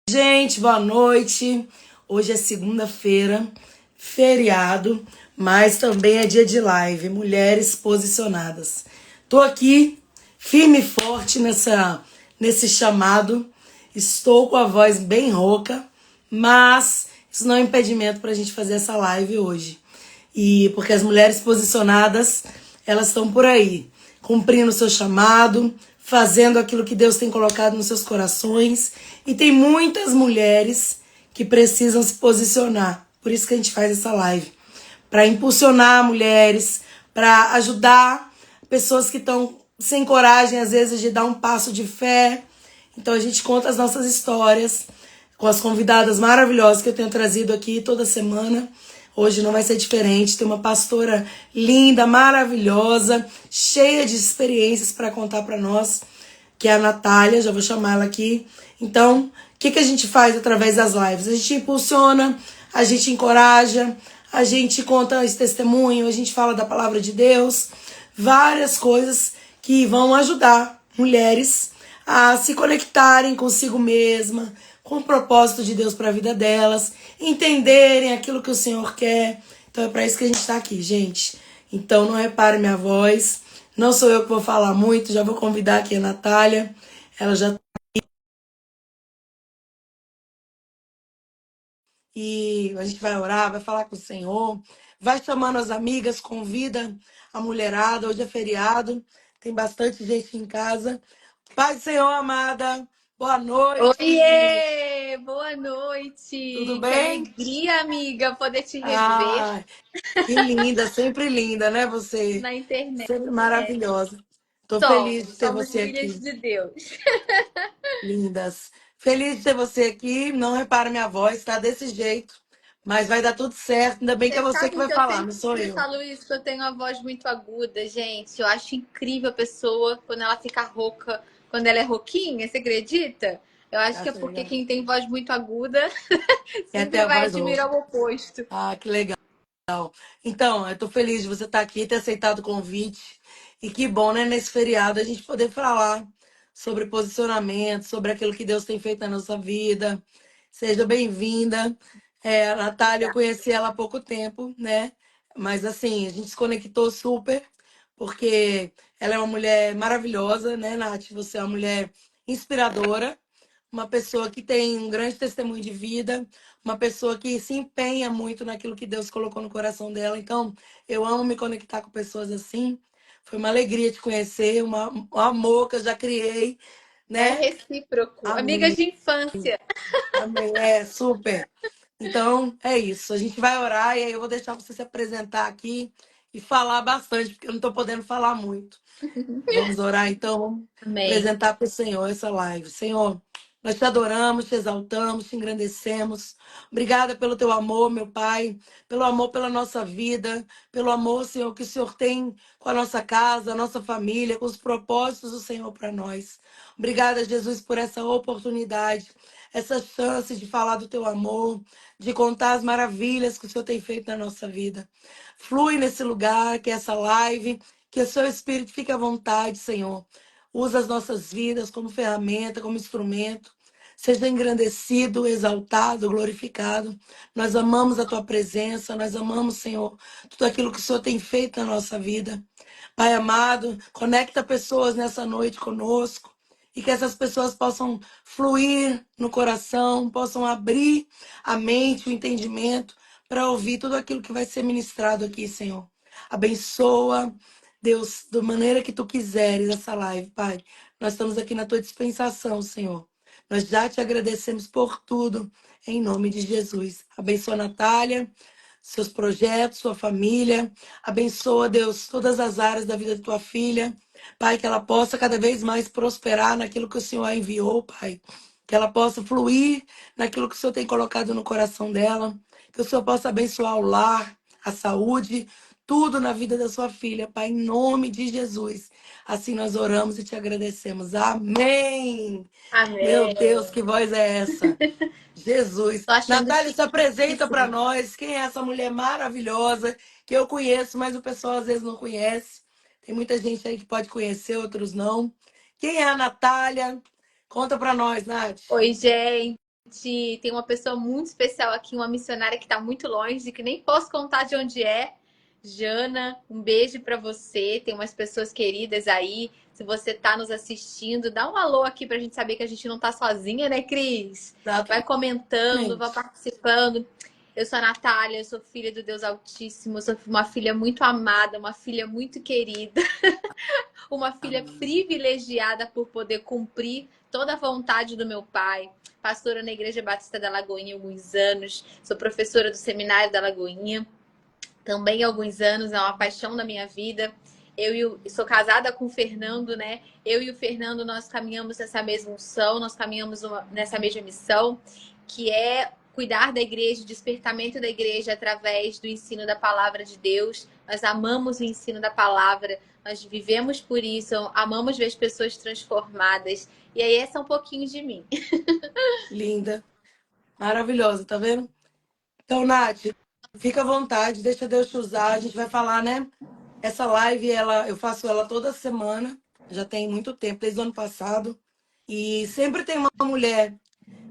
Gente, boa noite. Hoje é segunda-feira, feriado, mas também é dia de live, mulheres posicionadas. Tô aqui firme e forte nesse chamado. Estou com a voz bem rouca, mas isso não é impedimento para a gente fazer essa live hoje. E porque as mulheres posicionadas, elas estão por aí, cumprindo o seu chamado, fazendo aquilo que Deus tem colocado nos seus corações. E tem muitas mulheres que precisam se posicionar. Por isso que a gente faz essa live. Para impulsionar mulheres, para ajudar pessoas que estão sem coragem, às vezes, de dar um passo de fé. Então a gente conta as nossas histórias com as convidadas maravilhosas que eu tenho trazido aqui toda semana. Hoje não vai ser diferente. Tem uma pastora linda, maravilhosa, cheia de experiências para contar para nós, que é a Natália. Já vou chamar ela aqui. Então, o que a gente faz através das lives? A gente impulsiona, a gente encoraja, a gente conta esse testemunho, a gente fala da palavra de Deus, várias coisas que vão ajudar mulheres a se conectarem consigo mesma, com o propósito de Deus para a vida delas, entenderem aquilo que o Senhor quer. Então é para isso que a gente está aqui, gente. Então não repare minha voz, não sou eu que vou falar muito, já vou convidar aqui a Natália, ela já. E a gente vai orar, vai falar com o Senhor, vai chamando as amigas, convida a mulherada. Hoje é feriado, tem bastante gente em casa. Pai do Senhor, amada, boa noite. Oiê, boa Tudo noite. Que bem? alegria, amiga, poder te rever Ah, que linda, sempre linda, né? Você, na internet. sempre maravilhosa. Tô feliz de ter Somos você filhas aqui, de Deus. lindas. Feliz de ter você aqui. Não repara minha voz, tá desse jeito, mas vai dar tudo certo. Ainda bem que é Você você que sabe vai que eu falar, não sou sempre eu. falo isso, que eu tenho a voz muito aguda, gente. Eu acho incrível a pessoa quando ela fica rouca, quando ela é rouquinha, você acredita? Eu acho que é Acho porque legal. quem tem voz muito aguda Quer ter sempre a vai voz admirar rouca. o oposto. Ah, que legal. Então, eu tô feliz de você estar aqui, ter aceitado o convite. E que bom, né, nesse feriado, a gente poder falar sobre posicionamento, sobre aquilo que Deus tem feito na nossa vida. Seja bem-vinda. A Natália, eu conheci ela há pouco tempo, né? Mas assim, a gente se conectou super, porque ela é uma mulher maravilhosa, né, Nath? Você é uma mulher inspiradora, uma pessoa que tem um grande testemunho de vida, uma pessoa que se empenha muito naquilo que Deus colocou no coração dela. Então, eu amo me conectar com pessoas assim. Foi uma alegria te conhecer, um amor que eu já criei, É né? recíproco. Amigas Amém, de infância. amém. É, super. Então, é isso. A gente vai orar e aí eu vou deixar você se apresentar aqui e falar bastante, porque eu não estou podendo falar muito. Vamos orar então, vamos Amém. apresentar para o Senhor essa live. Senhor, nós te adoramos, te exaltamos, te engrandecemos. Obrigada pelo teu amor, meu Pai, pelo amor pela nossa vida, pelo amor, Senhor, que o Senhor tem com a nossa casa, a nossa família, com os propósitos do Senhor para nós. Obrigada, Jesus, por essa oportunidade, essa chance de falar do teu amor, de contar as maravilhas que o Senhor tem feito na nossa vida. Flui nesse lugar, que é essa live. Que o seu Espírito fique à vontade, Senhor. Usa as nossas vidas como ferramenta, como instrumento. Seja engrandecido, exaltado, glorificado. Nós amamos a tua presença, nós amamos, Senhor, tudo aquilo que o Senhor tem feito na nossa vida. Pai amado, conecta pessoas nessa noite conosco e que essas pessoas possam fluir no coração, possam abrir a mente, o entendimento para ouvir tudo aquilo que vai ser ministrado aqui, Senhor. Abençoa, Deus, da maneira que tu quiseres essa live, Pai. Nós estamos aqui na tua dispensação, Senhor. Nós já te agradecemos por tudo, em nome de Jesus. Abençoa a Natália, seus projetos, sua família. Abençoa, Deus, todas as áreas da vida de tua filha. Pai, que ela possa cada vez mais prosperar naquilo que o Senhor a enviou, Pai. Que ela possa fluir naquilo que o Senhor tem colocado no coração dela. Que o Senhor possa abençoar o lar, a saúde, tudo na vida da sua filha, Pai, em nome de Jesus. Assim nós oramos e te agradecemos. Amém. Meu Deus, Amém. que voz é essa? Jesus. Tô achando Natália, se apresenta para chiquíssimo. nós. Quem é essa mulher maravilhosa que eu conheço, mas o pessoal às vezes não conhece? Tem muita gente aí que pode conhecer, outros não. Quem é a Natália? Conta para nós, Nath. Oi, gente. tem uma pessoa muito especial aqui, uma missionária que está muito longe, que nem posso contar de onde é. Jana, um beijo para você. Tem umas pessoas queridas aí. Se você está nos assistindo, dá um alô aqui para a gente saber que a gente não está sozinha, né, Cris? Vai comentando, vai Exatamente. participando. Eu sou a Natália, eu sou filha do Deus Altíssimo, sou uma filha muito amada, uma filha muito querida, uma filha Amém. privilegiada por poder cumprir toda a vontade do meu pai. Pastora na Igreja Batista da Lagoinha há alguns anos, sou professora do Seminário da Lagoinha também há alguns anos, é uma paixão da minha vida. Sou casada com o Fernando, né? Eu e o Fernando, nós caminhamos nessa mesma unção, nós caminhamos nessa mesma missão, que é cuidar da igreja, despertamento da igreja através do ensino da palavra de Deus. Nós amamos o ensino da palavra, nós vivemos por isso, amamos ver as pessoas transformadas. E aí, esse é um pouquinho de mim. Linda, maravilhosa, tá vendo? Então, Nath, fica à vontade, deixa Deus te usar. A gente vai falar, né? Essa live, eu faço ela toda semana, já tem muito tempo, desde o ano passado. E sempre tem uma mulher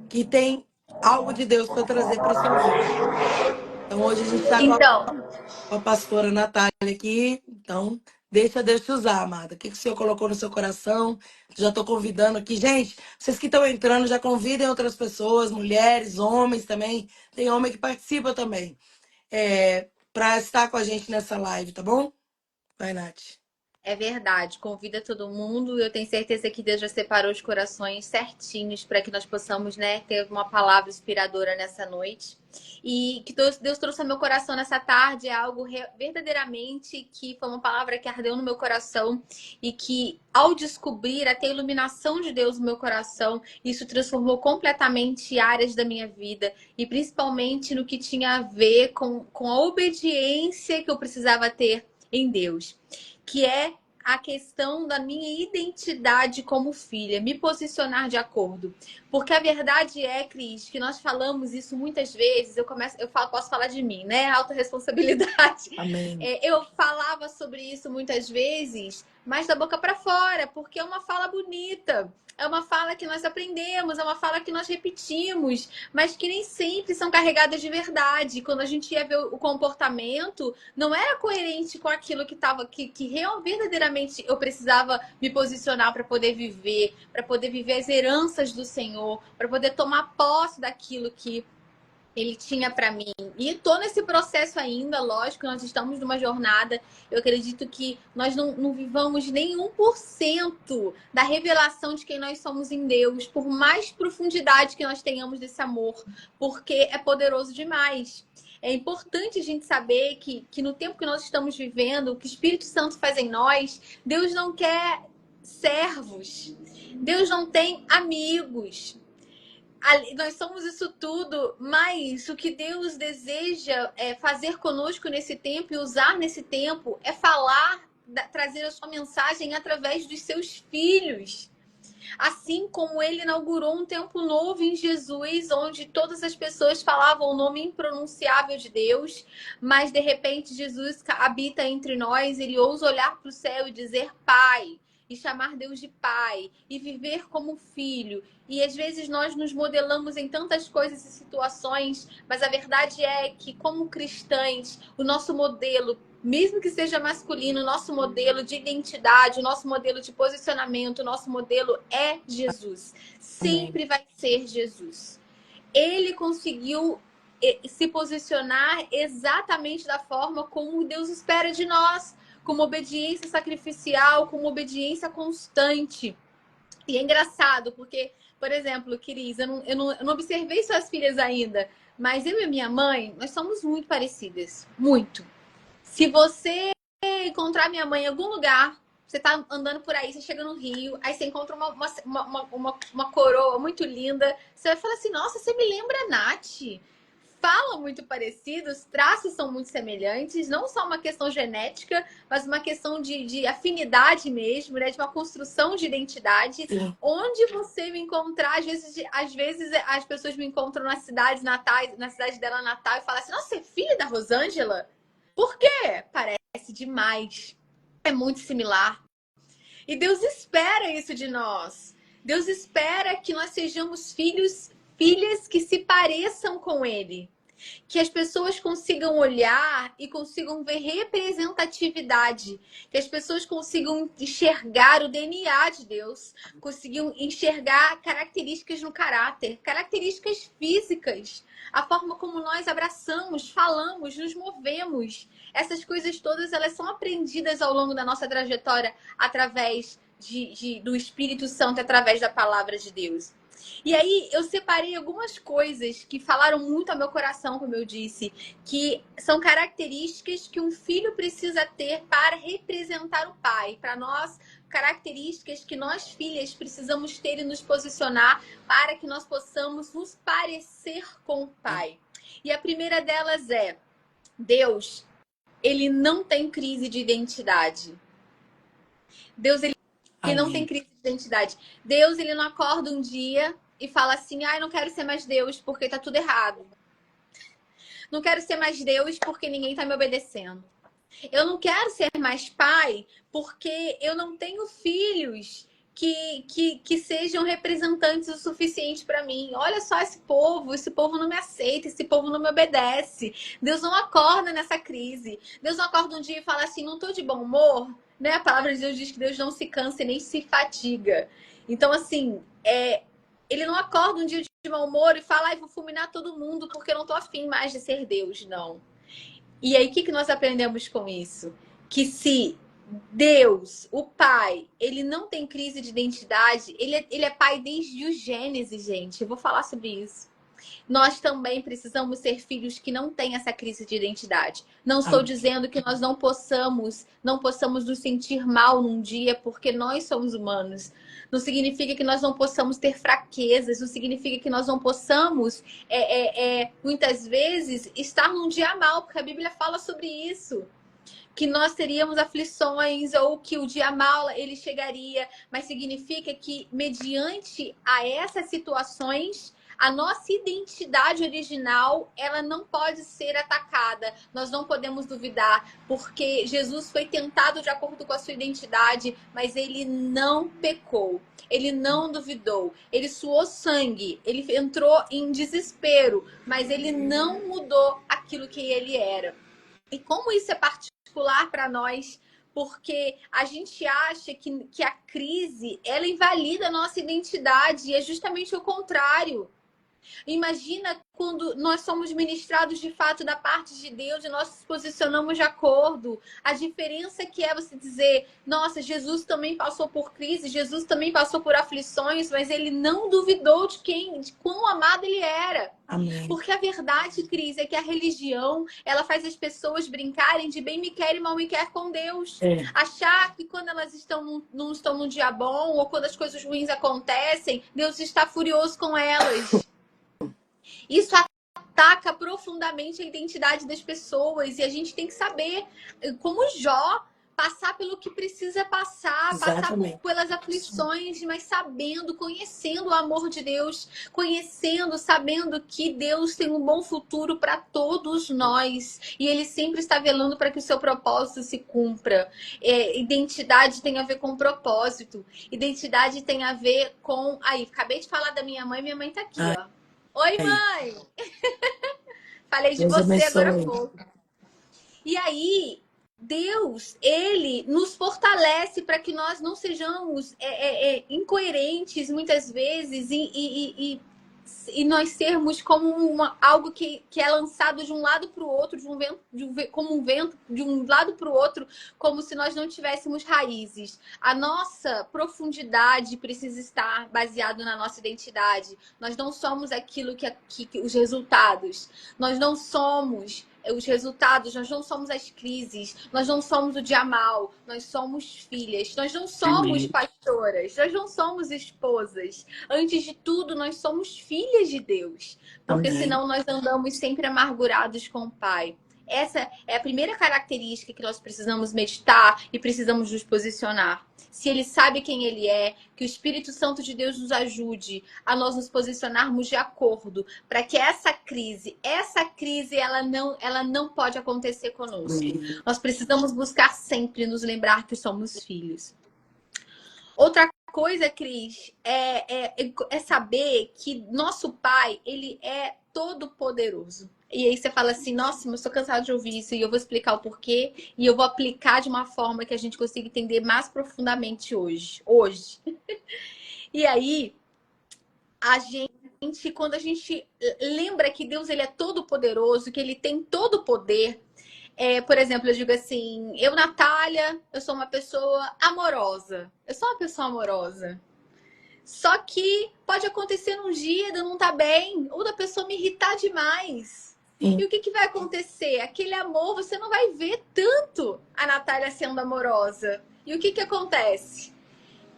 que tem algo de Deus para trazer para sua vida. Então, hoje a gente está com Então, a pastora Natália aqui. Então, deixa Deus te usar, amada. O que o Senhor colocou no seu coração? Já estou convidando aqui. Gente, vocês que estão entrando, já convidem outras pessoas, mulheres, homens também. Tem homem que participa também. Para estar com a gente nessa live, tá bom? Vai, Nath. é verdade, convida todo mundo. Eu tenho certeza que Deus já separou os corações certinhos para que nós possamos, né, ter uma palavra inspiradora nessa noite. E que Deus trouxe ao meu coração nessa tarde é algo verdadeiramente que foi uma palavra que ardeu no meu coração e que, ao descobrir até a iluminação de Deus no meu coração, isso transformou completamente áreas da minha vida e principalmente no que tinha a ver com a obediência que eu precisava ter em Deus, que é a questão da minha identidade como filha, me posicionar de acordo. Porque a verdade é, Cris, que nós falamos isso muitas vezes, posso falar de mim, né? Autoresponsabilidade. Amém. Eu falava sobre isso muitas vezes, mas da boca para fora, porque é uma fala bonita. É uma fala que nós aprendemos, é uma fala que nós repetimos, mas que nem sempre são carregadas de verdade. Quando a gente ia ver o comportamento, não era coerente com aquilo que estava que verdadeiramente eu precisava me posicionar para poder viver as heranças do Senhor, para poder tomar posse daquilo que ele tinha para mim. E tô nesse processo ainda, lógico, nós estamos numa jornada. Eu acredito que nós não vivamos nem 1% da revelação de quem nós somos em Deus, por mais profundidade que nós tenhamos desse amor, porque é poderoso demais. É importante a gente saber que no tempo que nós estamos vivendo, o que o Espírito Santo faz em nós, Deus não quer servos. Deus não tem amigos. Nós somos isso tudo, mas o que Deus deseja fazer conosco nesse tempo e usar nesse tempo é falar, trazer a sua mensagem através dos seus filhos. Assim como ele inaugurou um tempo novo em Jesus, onde todas as pessoas falavam o nome impronunciável de Deus, mas de repente Jesus habita entre nós, ele ousa olhar para o céu e dizer Pai, e chamar Deus de Pai, e viver como filho. E às vezes nós nos modelamos em tantas coisas e situações, mas a verdade é que, como cristãs, o nosso modelo, mesmo que seja masculino, o nosso modelo de identidade, o nosso modelo de posicionamento, o nosso modelo é Jesus. Amém. Sempre vai ser Jesus. Ele conseguiu se posicionar exatamente da forma como Deus espera de nós, como obediência sacrificial, como obediência constante. E é engraçado, porque, por exemplo, Cris, eu não observei suas filhas ainda, mas eu e a minha mãe, nós somos muito parecidas. Muito. Se você encontrar minha mãe em algum lugar, você tá andando por aí, você chega no Rio, aí você encontra uma coroa muito linda, você vai falar assim, nossa, você me lembra a Nath. Fala muito parecido, os traços são muito semelhantes, não só uma questão genética, mas uma questão de afinidade mesmo, né? De uma construção de identidade. Sim. Onde você me encontrar, às vezes as pessoas me encontram na cidade natal, na cidade dela natal, e falam assim, nossa, você é filha da Rosângela? Por quê? Parece demais. É muito similar. E Deus espera isso de nós. Deus espera que nós sejamos filhos filhas que se pareçam com ele. Que as pessoas consigam olhar e consigam ver representatividade, que as pessoas consigam enxergar o DNA de Deus, consigam enxergar características no caráter, características físicas, a forma como nós abraçamos, falamos, nos movemos. Essas coisas todas, elas são aprendidas ao longo da nossa trajetória através do Espírito Santo, através da palavra de Deus. E aí eu separei algumas coisas que falaram muito ao meu coração, como eu disse, que são características que um filho precisa ter para representar o pai. Para nós, características que nós, filhas, precisamos ter e nos posicionar para que nós possamos nos parecer com o pai. E a primeira delas é: Deus, ele não tem crise de identidade. Deus, ele não tem crise de identidade. Deus, ele não acorda um dia e fala assim: ai, não quero ser mais Deus porque tá tudo errado. Não quero ser mais Deus porque ninguém tá me obedecendo. Eu não quero ser mais pai porque eu não tenho filhos que sejam representantes o suficiente para mim. Olha só esse povo não me aceita, esse povo não me obedece. Deus não acorda nessa crise. Deus não acorda um dia e fala assim: não tô de bom humor. Né? A palavra de Deus diz que Deus não se cansa e nem se fatiga. Então, assim, ele não acorda um dia de mau humor e fala: ai, vou fulminar todo mundo porque eu não tô afim mais de ser Deus. Não. E aí, o que nós aprendemos com isso? Que se Deus, o Pai, ele não tem crise de identidade, ele é pai desde o Gênesis, gente. Eu vou falar sobre isso. Nós também precisamos ser filhos que não têm essa crise de identidade. Não estou dizendo que nós não possamos nos sentir mal num dia porque nós somos humanos. Não significa que nós não possamos ter fraquezas, não significa que nós não possamos, muitas vezes, estar num dia mal, porque a Bíblia fala sobre isso. Que nós teríamos aflições ou que o dia mal ele chegaria, mas significa que, mediante a essas situações, a nossa identidade original, ela não pode ser atacada. Nós não podemos duvidar, porque Jesus foi tentado de acordo com a sua identidade, mas ele não pecou. Ele não duvidou. Ele suou sangue. Ele entrou em desespero, mas ele não mudou aquilo que ele era. E como isso é particular para nós, porque a gente acha que a crise, ela invalida a nossa identidade, e é justamente o contrário. Imagina quando nós somos ministrados de fato da parte de Deus e nós nos posicionamos de acordo. A diferença que é você dizer: nossa, Jesus também passou por crise, Jesus também passou por aflições, mas ele não duvidou de quão amado ele era. Amém. Porque a verdade, Cris, é que a religião, ela faz as pessoas brincarem de bem me quer e mal me quer com Deus. Achar que quando elas não estão num dia bom ou quando as coisas ruins acontecem, Deus está furioso com elas. Isso ataca profundamente a identidade das pessoas e a gente tem que saber, como Jó, passar pelo que precisa passar, Exatamente. passar pelas aflições, mas sabendo, conhecendo o amor de Deus, conhecendo, sabendo que Deus tem um bom futuro para todos nós e Ele sempre está velando para que o seu propósito se cumpra. Identidade tem a ver com propósito, identidade tem a ver com... Aí, acabei de falar da minha mãe tá aqui, ó. Oi, mãe! Falei de você agora há pouco. E aí, Deus, ele nos fortalece para que nós não sejamos incoerentes muitas vezes e nós sermos como algo que é lançado de um lado para o outro, como um vento, de um lado para o outro, como se nós não tivéssemos raízes. A nossa profundidade precisa estar baseada na nossa identidade. Nós não somos aquilo que os resultados. Nós não somos os resultados, nós não somos as crises, nós não somos o dia mal, nós somos filhas, nós não somos pastoras, nós não somos esposas. Antes de tudo, nós somos filhas de Deus, porque senão nós andamos sempre amargurados com o Pai. Essa é a primeira característica que nós precisamos meditar e precisamos nos posicionar. Se Ele sabe quem Ele é, que o Espírito Santo de Deus nos ajude a nós nos posicionarmos de acordo para que essa crise, ela não pode acontecer conosco. Nós precisamos buscar sempre nos lembrar que somos filhos. Outra coisa, Cris, é saber que nosso Pai, ele é todo poderoso. E aí você fala assim, nossa, mas eu estou cansado de ouvir isso, e eu vou explicar o porquê, e eu vou aplicar de uma forma que a gente consiga entender mais profundamente hoje. E aí, quando a gente lembra que Deus ele é todo poderoso, que ele tem todo o poder, por exemplo, eu digo assim, eu, Natália, eu sou uma pessoa amorosa. Eu sou uma pessoa amorosa. Só que pode acontecer num dia de eu não estar bem, ou da pessoa me irritar demais. Sim. E o que vai acontecer? Aquele amor, você não vai ver tanto a Natália sendo amorosa. E o que acontece?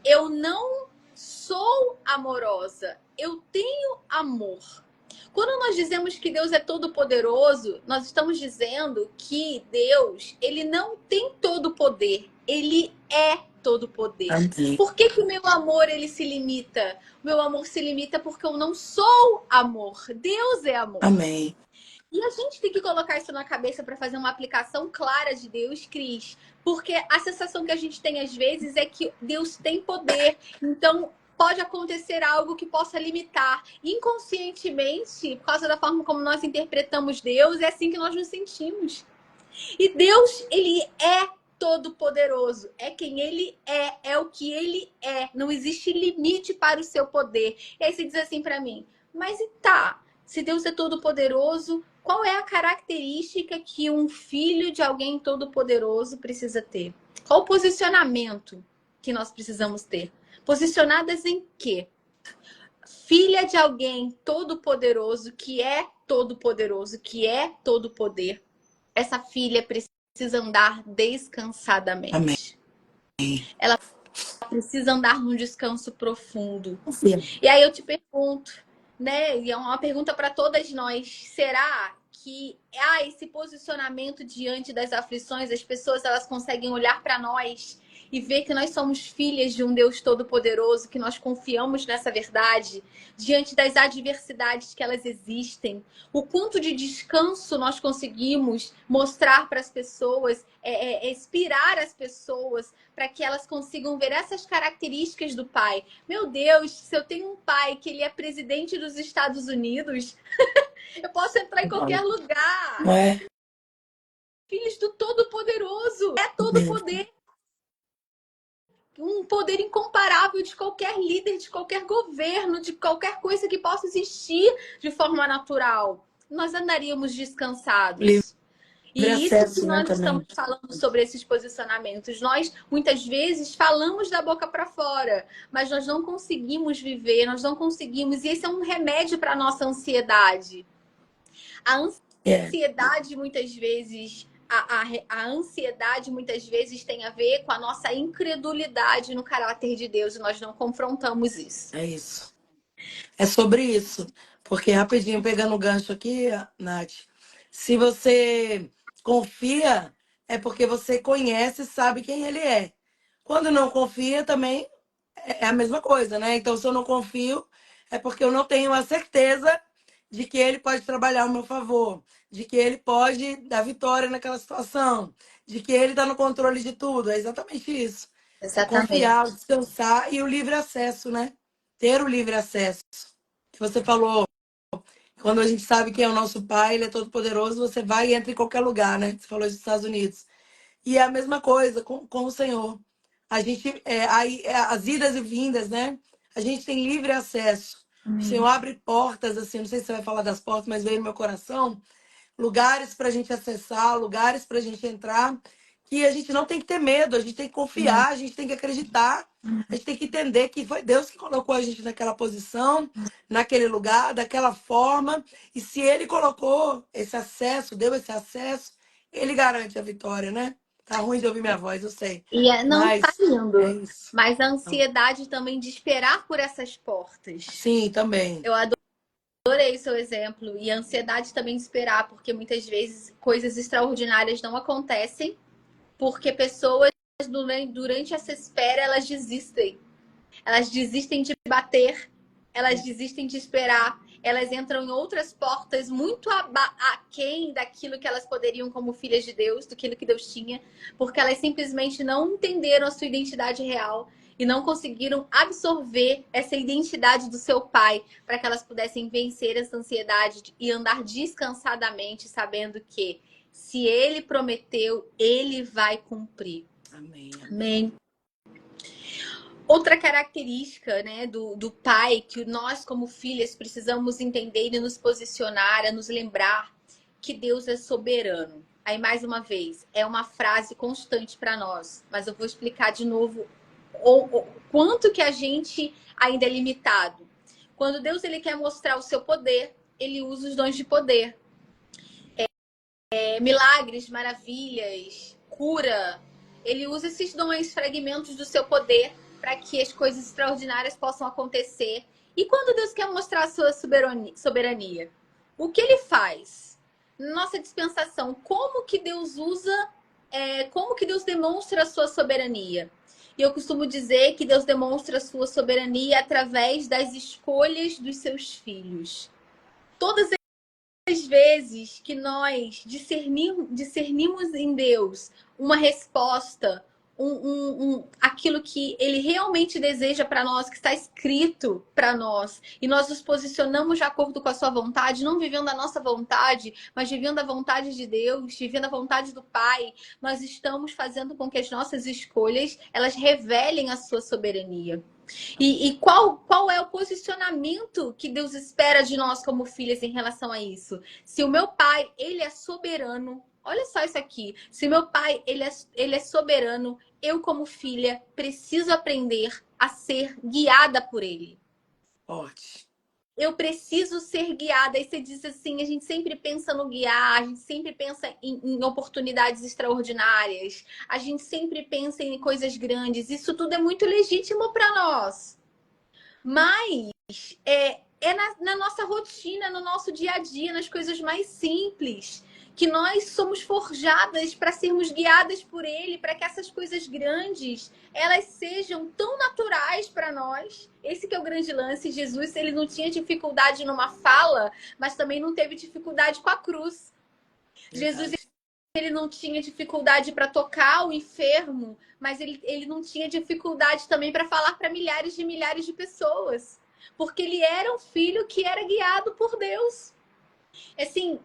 Eu não sou amorosa, eu tenho amor. Quando nós dizemos que Deus é todo poderoso, nós estamos dizendo que Deus, ele não tem todo o poder, ele é todo poder. Amém. Por que o meu amor ele se limita? O meu amor se limita porque eu não sou amor. Deus é amor. Amém. E a gente tem que colocar isso na cabeça para fazer uma aplicação clara de Deus, Cris. Porque a sensação que a gente tem às vezes é que Deus tem poder. Então, pode acontecer algo que possa limitar. Inconscientemente, por causa da forma como nós interpretamos Deus, é assim que nós nos sentimos. E Deus, ele é todo poderoso. É quem ele é o que ele é. Não existe limite para o seu poder. E aí você diz assim para mim, mas e tá, se Deus é todo poderoso, qual é a característica que um filho de alguém todo poderoso precisa ter? Qual o posicionamento que nós precisamos ter? Posicionadas em quê? Filha de alguém todo poderoso, que é todo poderoso, que é todo poder. Essa filha precisa andar descansadamente. Amém. Ela precisa andar num descanso profundo. Sim. E aí eu te pergunto, né? E é uma pergunta para todas nós. Será que esse posicionamento diante das aflições, as pessoas elas conseguem olhar para nós e ver que nós somos filhas de um Deus todo-poderoso, que nós confiamos nessa verdade, diante das adversidades que elas existem, o quanto de descanso nós conseguimos mostrar para as pessoas, inspirar as pessoas, para que elas consigam ver essas características do pai. Meu Deus, se eu tenho um pai que ele é presidente dos Estados Unidos, eu posso entrar em qualquer lugar. Não é? Filhos do Todo-Poderoso. É todo poder. Um poder incomparável de qualquer líder, de qualquer governo, de qualquer coisa que possa existir de forma natural. Nós andaríamos descansados. Livre E isso que acesso, né, nós também. estamos falando sobre esses posicionamentos. Nós, muitas vezes, falamos da boca para fora, mas nós não conseguimos viver, nós não conseguimos. E esse é um remédio para a nossa ansiedade. A ansiedade, muitas vezes, a ansiedade, muitas vezes, tem a ver com a nossa incredulidade no caráter de Deus e nós não confrontamos isso. É isso. É sobre isso. Porque, rapidinho, pegando o gancho aqui, Nath, se você confia, é porque você conhece e sabe quem ele é. Quando não confia, também é a mesma coisa, né? Então, se eu não confio, é porque eu não tenho a certeza de que ele pode trabalhar ao meu favor, de que ele pode dar vitória naquela situação, de que ele está no controle de tudo. É exatamente isso. É confiar, descansar e o livre acesso, né? Ter o livre acesso. Que você falou, quando a gente sabe quem é o nosso pai, ele é todo poderoso, você vai e entra em qualquer lugar, né? Você falou dos Estados Unidos. E é a mesma coisa com o Senhor. A gente, as idas e vindas, né? A gente tem livre acesso. O Senhor abre portas, assim, não sei se você vai falar das portas, mas veio no meu coração, lugares para a gente acessar, lugares para a gente entrar, que a gente não tem que ter medo, a gente tem que confiar, a gente tem que acreditar, a gente tem que entender que foi Deus que colocou a gente naquela posição, naquele lugar, daquela forma, e se Ele colocou esse acesso, deu esse acesso, Ele garante a vitória, né? Tá ruim de ouvir minha voz, eu sei. E não tá Mas lindo. é isso. Mas a ansiedade também de esperar por essas portas. Sim, também. Eu adorei seu exemplo. E a ansiedade também de esperar, porque muitas vezes coisas extraordinárias não acontecem, porque pessoas durante essa espera elas desistem. Elas desistem de bater, elas desistem de esperar, elas entram em outras portas muito aquém daquilo que elas poderiam como filhas de Deus, daquilo que Deus tinha, porque elas simplesmente não entenderam a sua identidade real. e não conseguiram absorver essa identidade do seu pai para que elas pudessem vencer essa ansiedade e andar descansadamente, sabendo que se ele prometeu, ele vai cumprir. Amém. Amém. Outra característica, né, do pai que nós, como filhas, precisamos entender e nos posicionar, é nos lembrar que Deus é soberano. Aí, mais uma vez, é uma frase constante para nós, mas eu vou explicar de novo o quanto que a gente ainda é limitado. Quando Deus ele quer mostrar o seu poder, ele usa os dons de poder. Milagres, maravilhas, cura. Ele usa esses dons, fragmentos do seu poder para que as coisas extraordinárias possam acontecer. E quando Deus quer mostrar a sua soberania, o que ele faz? Nossa dispensação, como que Deus usa, como que Deus demonstra a sua soberania? E eu costumo dizer que Deus demonstra a sua soberania através das escolhas dos seus filhos. Todas as vezes que nós discernimos em Deus uma resposta, aquilo que Ele realmente deseja para nós, que está escrito para nós, e nós nos posicionamos de acordo com a sua vontade, não vivendo a nossa vontade, mas vivendo a vontade de Deus, vivendo a vontade do Pai, nós estamos fazendo com que as nossas escolhas, elas revelem a sua soberania. E qual é o posicionamento que Deus espera de nós como filhas em relação a isso? Se o meu pai, ele é soberano, olha só isso aqui. Se meu pai, ele é soberano, eu como filha preciso aprender a ser guiada por ele. Forte. Eu preciso ser guiada. Aí você diz assim, a gente sempre pensa no guiar, a gente sempre pensa em oportunidades extraordinárias, a gente sempre pensa em coisas grandes. Isso tudo é muito legítimo para nós. Mas é na nossa rotina, no nosso dia a dia, nas coisas mais simples, que nós somos forjadas para sermos guiadas por Ele, para que essas coisas grandes, elas sejam tão naturais para nós. Esse que é o grande lance. Jesus, ele não tinha dificuldade numa fala, mas também não teve dificuldade com a cruz. Jesus, ele não tinha dificuldade para tocar o enfermo, mas ele não tinha dificuldade também para falar para milhares de pessoas. Porque ele era um filho que era guiado por Deus. Assim,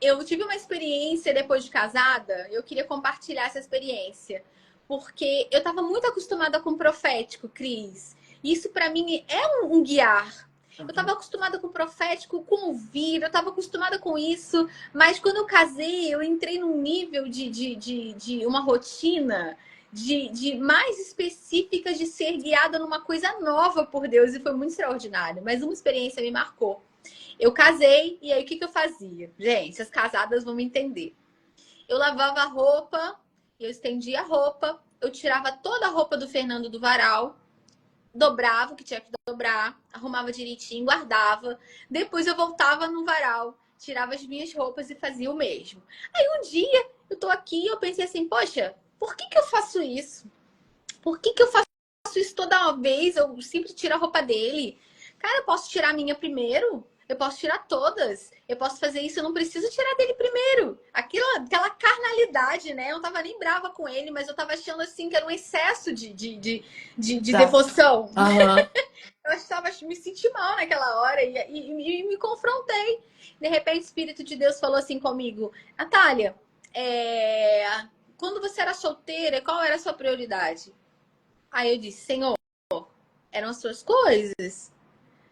eu tive uma experiência depois de casada, eu queria compartilhar essa experiência. Porque eu estava muito acostumada com o profético, Cris. Isso para mim é um guiar. Eu estava acostumada com o profético, com ouvir, eu estava acostumada com isso. Mas quando eu casei, eu entrei num nível de uma rotina de mais específica de ser guiada numa coisa nova por Deus. E foi muito extraordinário. Mas uma experiência me marcou. Eu casei, e aí o que eu fazia? Gente, as casadas vão me entender. Eu lavava a roupa, eu estendia a roupa, eu tirava toda a roupa do Fernando do varal, dobrava o que tinha que dobrar, arrumava direitinho, guardava. Depois eu voltava no varal, tirava as minhas roupas e fazia o mesmo. Aí um dia eu tô aqui e eu pensei assim, poxa, por que eu faço isso? Por que eu faço isso toda vez? Eu sempre tiro a roupa dele. Cara, eu posso tirar a minha primeiro? Eu posso tirar todas. Eu posso fazer isso, eu não preciso tirar dele primeiro. Aquela carnalidade, né? Eu não tava nem brava com ele, mas eu tava achando assim que era um excesso de devoção. Uhum. Eu estava me senti mal naquela hora e me confrontei. De repente, o Espírito de Deus falou assim comigo: Natália, quando você era solteira, qual era a sua prioridade? Aí eu disse: Senhor, eram as suas coisas.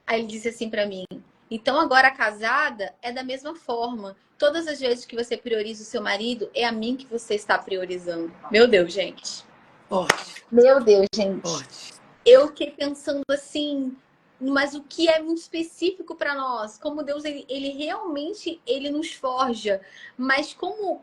Aí ele disse assim pra mim: então agora casada é da mesma forma. Todas as vezes que você prioriza o seu marido, é a mim que você está priorizando. Meu Deus, gente. Forte. Meu Deus, gente. Forte. Eu fiquei pensando assim, mas o que é muito específico para nós, como Deus ele realmente ele nos forja, mas como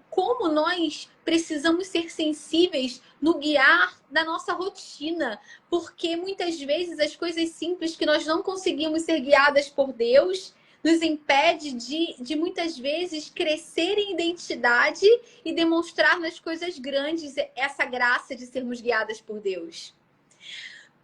nós precisamos ser sensíveis no guiar da nossa rotina, porque muitas vezes as coisas simples que nós não conseguimos ser guiadas por Deus nos impede de muitas vezes crescer em identidade e demonstrar nas coisas grandes essa graça de sermos guiadas por Deus.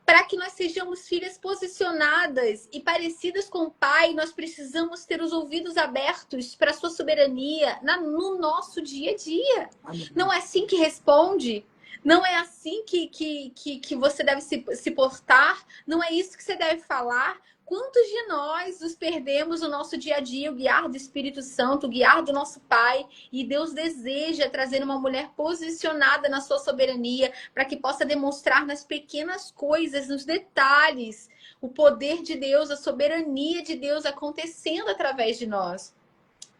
Para que nós sejamos filhas posicionadas e parecidas com o Pai, nós precisamos ter os ouvidos abertos para a sua soberania no nosso dia a dia. Amém. Não é assim que responde? Não é assim que você deve se portar, não é isso que você deve falar. Quantos de nós nos perdemos no nosso dia a dia, o guiar do Espírito Santo, o guiar do nosso Pai, e Deus deseja trazer uma mulher posicionada na sua soberania, para que possa demonstrar nas pequenas coisas, nos detalhes, o poder de Deus, a soberania de Deus acontecendo através de nós.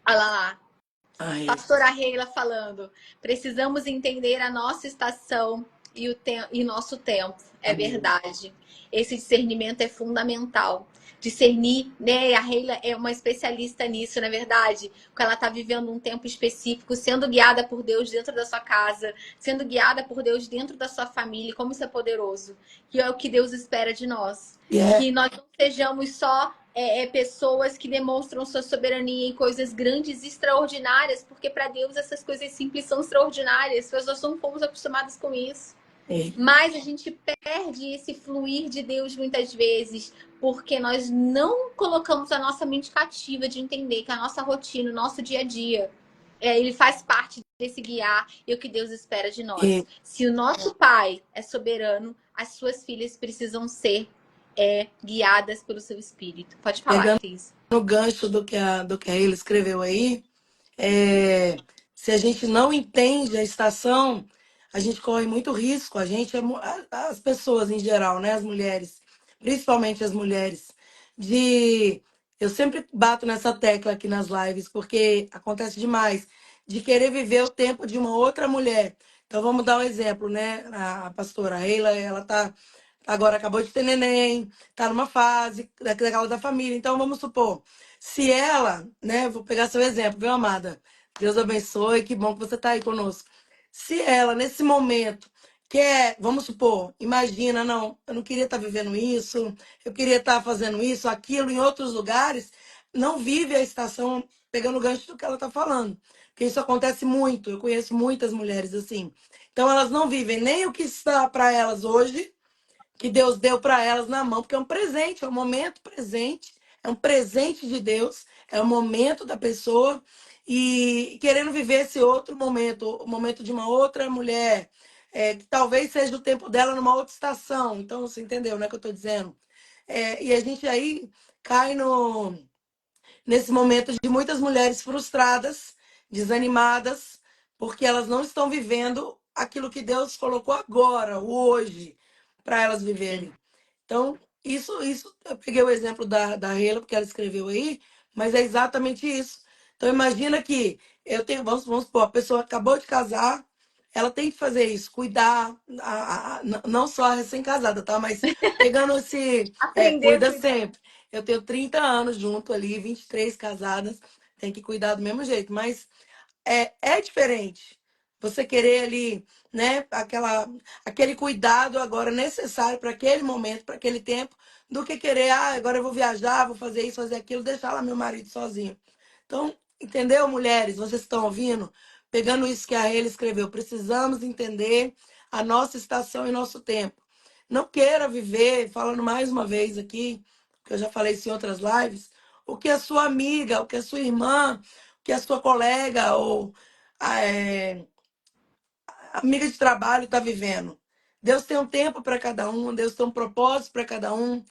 Olha lá, Ai, Pastora Reila falando. Precisamos entender a nossa estação e nosso tempo. É amém. verdade. Esse discernimento é fundamental. Discernir, né? A Reila é uma especialista nisso, não é verdade? Porque ela está vivendo um tempo específico, sendo guiada por Deus dentro da sua casa, sendo guiada por Deus dentro da sua família. Como isso é poderoso. Que é o que Deus espera de nós. E é, Que nós não sejamos só pessoas que demonstram sua soberania em coisas grandes e extraordinárias, porque para Deus essas coisas simples são extraordinárias, nós não fomos acostumados com isso. é, Mas a gente perde esse fluir de Deus muitas vezes, porque nós não colocamos a nossa mente cativa de entender que a nossa rotina, o nosso dia a dia, ele faz parte desse guiar e o que Deus espera de nós. é, Se o nosso Pai é soberano, as suas filhas precisam ser guiadas pelo seu espírito. Pode falar, pegando Cris. no gancho do que a ele escreveu aí, se a gente não entende a estação, a gente corre muito risco. A gente, as pessoas em geral, né? As mulheres, principalmente as mulheres, de. Eu sempre bato nessa tecla aqui nas lives, porque acontece demais, de querer viver o tempo de uma outra mulher. Então vamos dar um exemplo, né? A pastora Reila, ela tá. Agora acabou de ter neném, tá numa fase daquela da família. Então vamos supor, se ela, né? Vou pegar seu exemplo, viu, amada? Deus abençoe, que bom que você está aí conosco. Se ela, nesse momento, quer, vamos supor, imagina, não, eu não queria estar vivendo isso, eu queria estar fazendo isso, aquilo em outros lugares, não vive a estação pegando o gancho do que ela está falando. Porque isso acontece muito, eu conheço muitas mulheres assim. Então, elas não vivem nem o que está para elas hoje, que Deus deu para elas na mão, porque é um presente, é um momento presente, é um presente de Deus, é o momento da pessoa e querendo viver esse outro momento, o momento de uma outra mulher, que talvez seja o tempo dela numa outra estação. Então, você entendeu, né, que eu estou dizendo? E a gente aí cai nesse momento de muitas mulheres frustradas, desanimadas, porque elas não estão vivendo aquilo que Deus colocou agora, o hoje, para elas Sim. viverem. Então, isso, eu peguei o exemplo da Reila, porque ela escreveu aí, mas é exatamente isso. Então, imagina que eu tenho, vamos supor, a pessoa acabou de casar, ela tem que fazer isso, cuidar, não só a recém-casada, tá? Mas pegando Aprender a cuida cuidar. sempre. Eu tenho 30 anos junto ali, 23 casadas, tem que cuidar do mesmo jeito, mas é diferente. Você querer ali, né, aquele cuidado agora necessário para aquele momento, para aquele tempo, do que querer, agora eu vou viajar, vou fazer isso, fazer aquilo, deixar lá meu marido sozinho. Então, entendeu, mulheres? Vocês estão ouvindo? Pegando isso que a ele escreveu, precisamos entender a nossa estação e nosso tempo. Não queira viver, falando mais uma vez aqui, que eu já falei isso em outras lives, o que a sua amiga, o que a sua irmã, o que a sua colega ou é, amiga de trabalho está vivendo. Deus tem um tempo para cada um, Deus tem um propósito para cada um,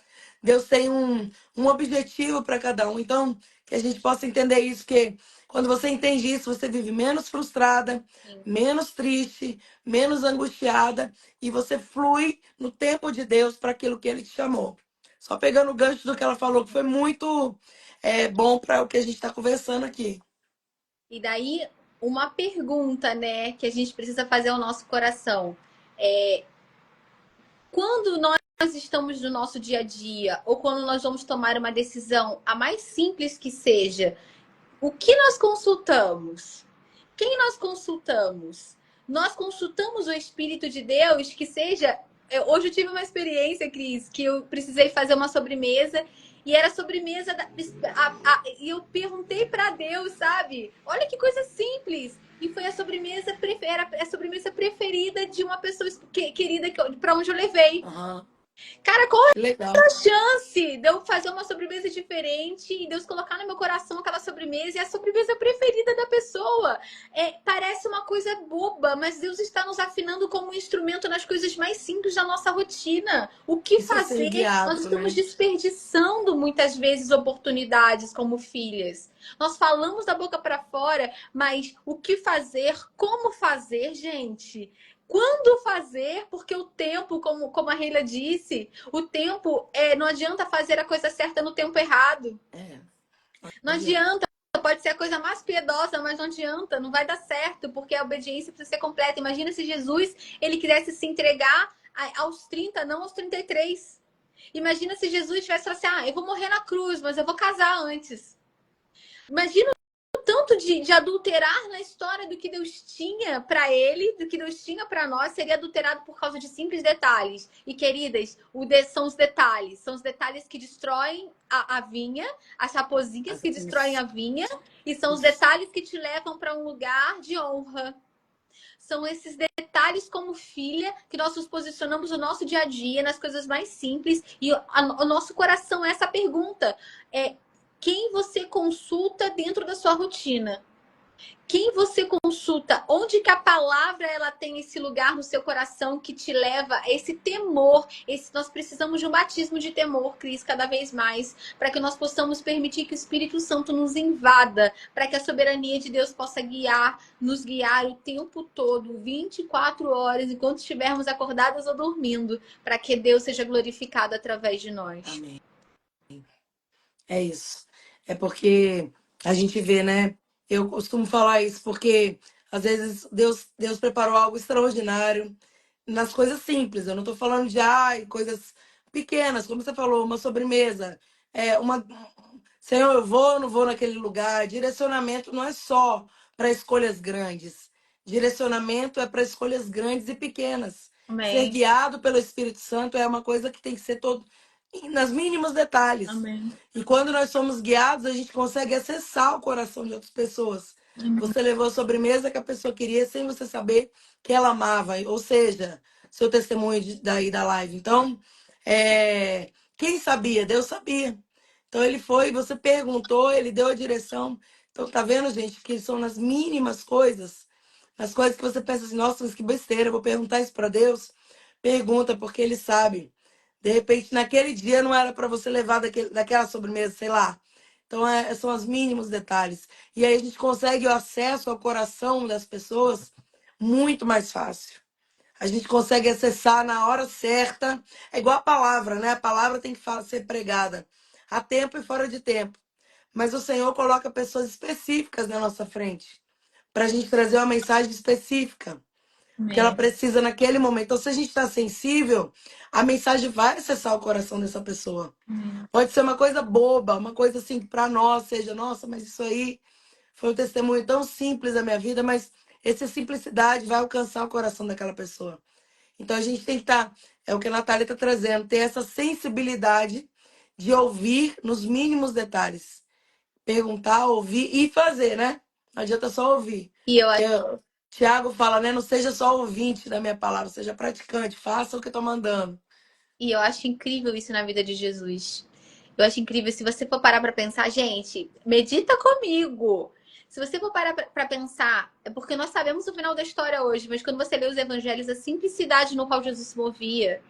Deus tem um objetivo para cada um. Então, que a gente possa entender isso, que quando você entende isso, você vive menos frustrada, Sim. menos triste, menos angustiada, e você flui no tempo de Deus para aquilo que Ele te chamou. Só pegando o gancho do que ela falou, que foi muito bom para o que a gente está conversando aqui. E daí, uma pergunta, né, que a gente precisa fazer ao nosso coração. É, quando nós estamos no nosso dia a dia, ou quando nós vamos tomar uma decisão, a mais simples que seja, o que nós consultamos? Quem nós consultamos? Nós consultamos o Espírito de Deus, que seja. Hoje eu tive uma experiência, Cris, que eu precisei fazer uma sobremesa e era a sobremesa e eu perguntei para Deus, sabe? Olha que coisa simples. E foi a sobremesa preferida de uma pessoa querida para onde eu levei. Aham. Cara, qual Que legal. a chance de eu fazer uma sobremesa diferente e Deus colocar no meu coração aquela sobremesa e a sobremesa preferida da pessoa? Parece uma coisa boba, mas Deus está nos afinando como um instrumento nas coisas mais simples da nossa rotina. O que Isso é ser fazer? Nós guiado, estamos né? desperdiçando muitas vezes oportunidades como filhas. Nós falamos da boca para fora, mas o que fazer? Como fazer, gente? Quando fazer? Porque o tempo, como a Reila disse, o tempo não adianta fazer a coisa certa no tempo errado. É, Não não adianta. adianta. Pode ser a coisa mais piedosa, mas não adianta, não vai dar certo, porque a obediência precisa ser completa. Imagina se Jesus ele quisesse se entregar aos 30, não aos 33. Imagina se Jesus tivesse falado assim: eu vou morrer na cruz, mas eu vou casar antes. Imagina tanto de adulterar na história do que Deus tinha para ele, do que Deus tinha para nós, seria adulterado por causa de simples detalhes. E, queridas, são os detalhes que destroem a vinha, as raposinhas que destroem Isso, a vinha, e são os isso. detalhes que te levam para um lugar de honra. São esses detalhes como filha que nós nos posicionamos no nosso dia a dia, nas coisas mais simples. E o nosso coração é essa pergunta. Quem você consulta dentro da sua rotina? Quem você consulta? Onde que a palavra ela tem esse lugar no seu coração que te leva a esse temor? Nós precisamos de um batismo de temor, Cris, cada vez mais, para que nós possamos permitir que o Espírito Santo nos invada, para que a soberania de Deus possa nos guiar o tempo todo, 24 horas, enquanto estivermos acordadas ou dormindo, para que Deus seja glorificado através de nós. Amém. É isso. É porque a gente vê, né? Eu costumo falar isso porque às vezes Deus preparou algo extraordinário nas coisas simples. Eu não estou falando de coisas pequenas, como você falou, uma sobremesa, uma Senhor, eu vou ou não vou naquele lugar. Direcionamento não é só para escolhas grandes. Direcionamento é para escolhas grandes e pequenas. Ser Amém. guiado pelo Espírito Santo é uma coisa que tem que ser todo nas mínimos detalhes. Amém. E quando nós somos guiados, a gente consegue acessar o coração de outras pessoas. Amém. Você levou a sobremesa que a pessoa queria sem você saber que ela amava. Ou seja, seu testemunho daí da live. Então, quem sabia? Deus sabia. Então ele foi, você perguntou, ele deu a direção. Então tá vendo, gente, que são nas mínimas coisas, nas coisas que você pensa assim, nossa, mas que besteira, eu vou perguntar isso para Deus. Pergunta, porque ele sabe. De repente, naquele dia não era para você levar daquela sobremesa, sei lá. Então, são os mínimos detalhes. E aí a gente consegue o acesso ao coração das pessoas muito mais fácil. A gente consegue acessar na hora certa. É igual a palavra, né? A palavra tem que ser pregada a tempo e fora de tempo. Mas o Senhor coloca pessoas específicas na nossa frente para a gente trazer uma mensagem específica que ela Amém. precisa naquele momento. Então, se a gente está sensível, a mensagem vai acessar o coração dessa pessoa. Amém. Pode ser uma coisa boba, uma coisa assim que para nós seja, nossa, mas isso aí foi um testemunho tão simples da minha vida, mas essa simplicidade vai alcançar o coração daquela pessoa. Então a gente tem que estar, é o que a Natália está trazendo, ter essa sensibilidade de ouvir nos mínimos detalhes. Perguntar, ouvir e fazer, né? Não adianta só ouvir. E eu Porque o Tiago fala, né? Não seja só ouvinte da minha palavra, seja praticante, faça o que eu estou mandando. E eu acho incrível isso na vida de Jesus. Eu acho incrível. Se você for parar para pensar, gente, medita comigo. Se você for parar para pensar, é porque nós sabemos o final da história hoje, mas quando você lê os evangelhos, a simplicidade no qual Jesus se movia,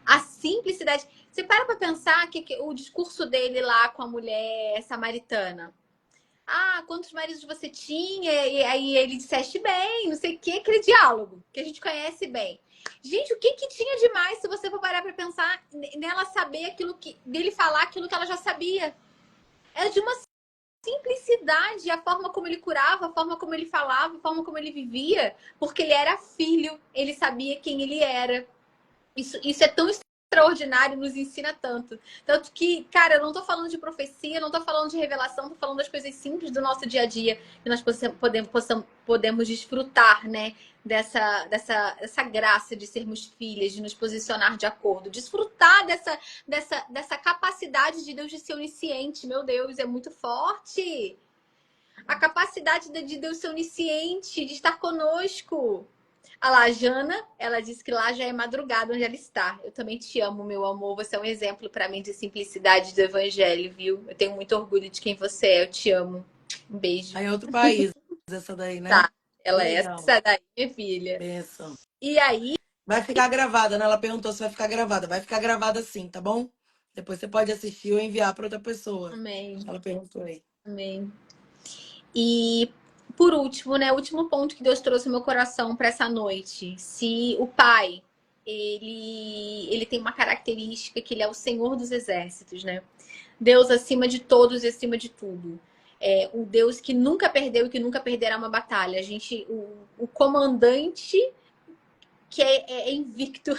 a simplicidade. Você para pensar que o discurso dele lá com a mulher samaritana. Ah, quantos maridos você tinha? E aí ele disseste bem, não sei o que, aquele diálogo que a gente conhece bem. Gente, o que que tinha de mais se você for parar pra pensar nela saber dele falar aquilo que ela já sabia? Era de uma simplicidade, a forma como ele curava, a forma como ele falava, a forma como ele vivia, porque ele era filho, ele sabia quem ele era. Isso é tão extraordinário, nos ensina tanto. Tanto que, cara, eu não tô falando de profecia, não tô falando de revelação, tô falando das coisas simples do nosso dia a dia, que nós podemos desfrutar, né? Dessa graça de sermos filhas, de nos posicionar de acordo, desfrutar dessa capacidade de Deus de ser onisciente. Meu Deus, é muito forte. A capacidade de Deus ser onisciente, de estar conosco. Ah lá, a Jana, ela disse que lá já é madrugada onde ela está. Eu também te amo, meu amor. Você é um exemplo para mim de simplicidade do evangelho, viu? Eu tenho muito orgulho de quem você é. Eu te amo. Um beijo. Aí é outro país, essa daí, né? Tá. Ela é Legal. essa daí, minha filha. Benção. E aí, Vai ficar gravada, né? Ela perguntou se vai ficar gravada. Vai ficar gravada sim, tá bom? Depois você pode assistir ou enviar para outra pessoa. amém, Ela perguntou aí. amém. E por último, né, o último ponto que Deus trouxe no meu coração para essa noite. Se o Pai, ele tem uma característica que ele é o Senhor dos exércitos, né? Deus acima de todos e acima de tudo. É o Deus que nunca perdeu e que nunca perderá uma batalha. O comandante que é invicto,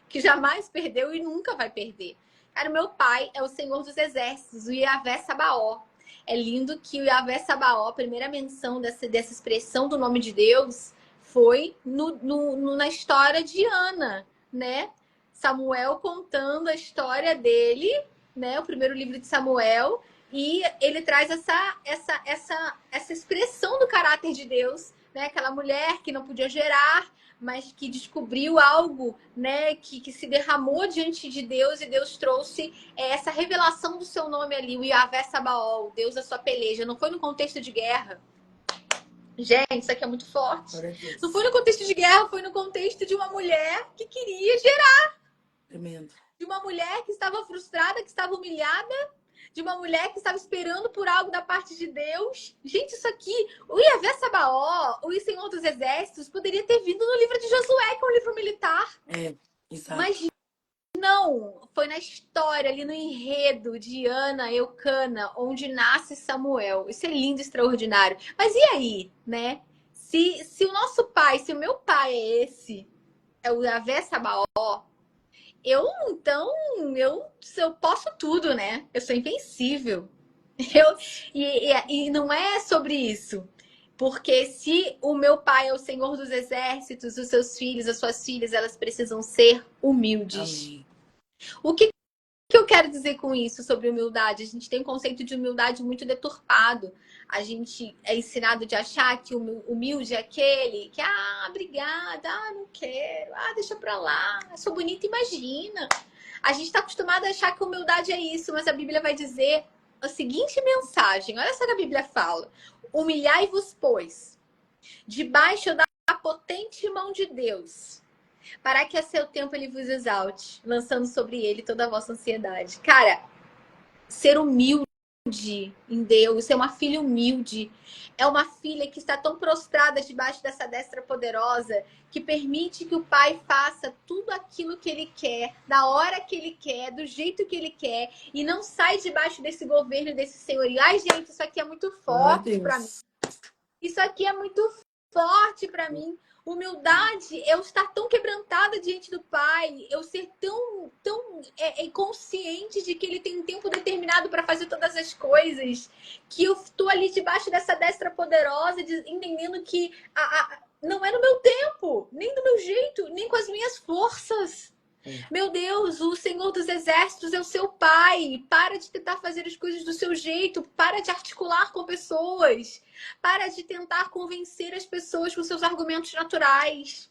que jamais perdeu e nunca vai perder. Cara, o meu pai é o Senhor dos Exércitos, o Yahvé Sabaó. É lindo que o Yahvé Sabaó, a primeira menção dessa expressão do nome de Deus, foi na história de Ana, né? Samuel contando a história dele, né? O primeiro livro de Samuel, e ele traz essa expressão do caráter de Deus, né? Aquela mulher que não podia gerar, mas que descobriu algo, né, que se derramou diante de Deus e Deus trouxe essa revelação do seu nome ali, o Yahvé Sabaol, Deus da sua peleja. Não foi no contexto de guerra. Gente, isso aqui é muito forte. Não foi no contexto de guerra, foi no contexto de uma mulher que queria gerar. Tremendo. De uma mulher que estava frustrada, que estava humilhada, de uma mulher que estava esperando por algo da parte de Deus. Gente, isso aqui, o Yahvé Sabaó, o Senhor dos Exércitos, poderia ter vindo no livro de Josué, que é um livro militar. É, exato. Mas não, foi na história, ali no enredo de Ana, Eucana, onde nasce Samuel. Isso é lindo, extraordinário. Mas e aí, né? Se o nosso pai, se o meu pai é esse, é o Yahvé Sabaó, eu posso tudo, né? Eu sou invencível. E não é sobre isso. Porque se o meu pai é o Senhor dos Exércitos, os seus filhos, as suas filhas, elas precisam ser humildes. Amém. O que eu quero dizer com isso sobre humildade? A gente tem um conceito de humildade muito deturpado. A gente é ensinado de achar que o humilde é aquele que, obrigada, não quero, deixa pra lá, eu sou bonita, imagina. A gente está acostumado a achar que humildade é isso, mas a Bíblia vai dizer a seguinte mensagem. Olha só o que a Bíblia fala. Humilhai-vos, pois, debaixo da potente mão de Deus, para que a seu tempo ele vos exalte, lançando sobre ele toda a vossa ansiedade. Cara, ser humilde em Deus, ser uma filha humilde, é uma filha que está tão prostrada debaixo dessa destra poderosa que permite que o pai faça tudo aquilo que ele quer, da hora que ele quer, do jeito que ele quer, e não sai debaixo desse governo, desse senhorio. Ai, gente, isso aqui é muito forte para mim. Isso aqui é muito forte para mim. Humildade, eu estar tão quebrantada diante do Pai, eu ser tão consciente de que Ele tem um tempo determinado para fazer todas as coisas, que eu estou ali debaixo dessa destra poderosa, entendendo que não é no meu tempo, nem do meu jeito, nem com as minhas forças. Meu Deus, o Senhor dos Exércitos é o seu pai. Para de tentar fazer as coisas do seu jeito. Para de articular com pessoas. Para de tentar convencer as pessoas com seus argumentos naturais.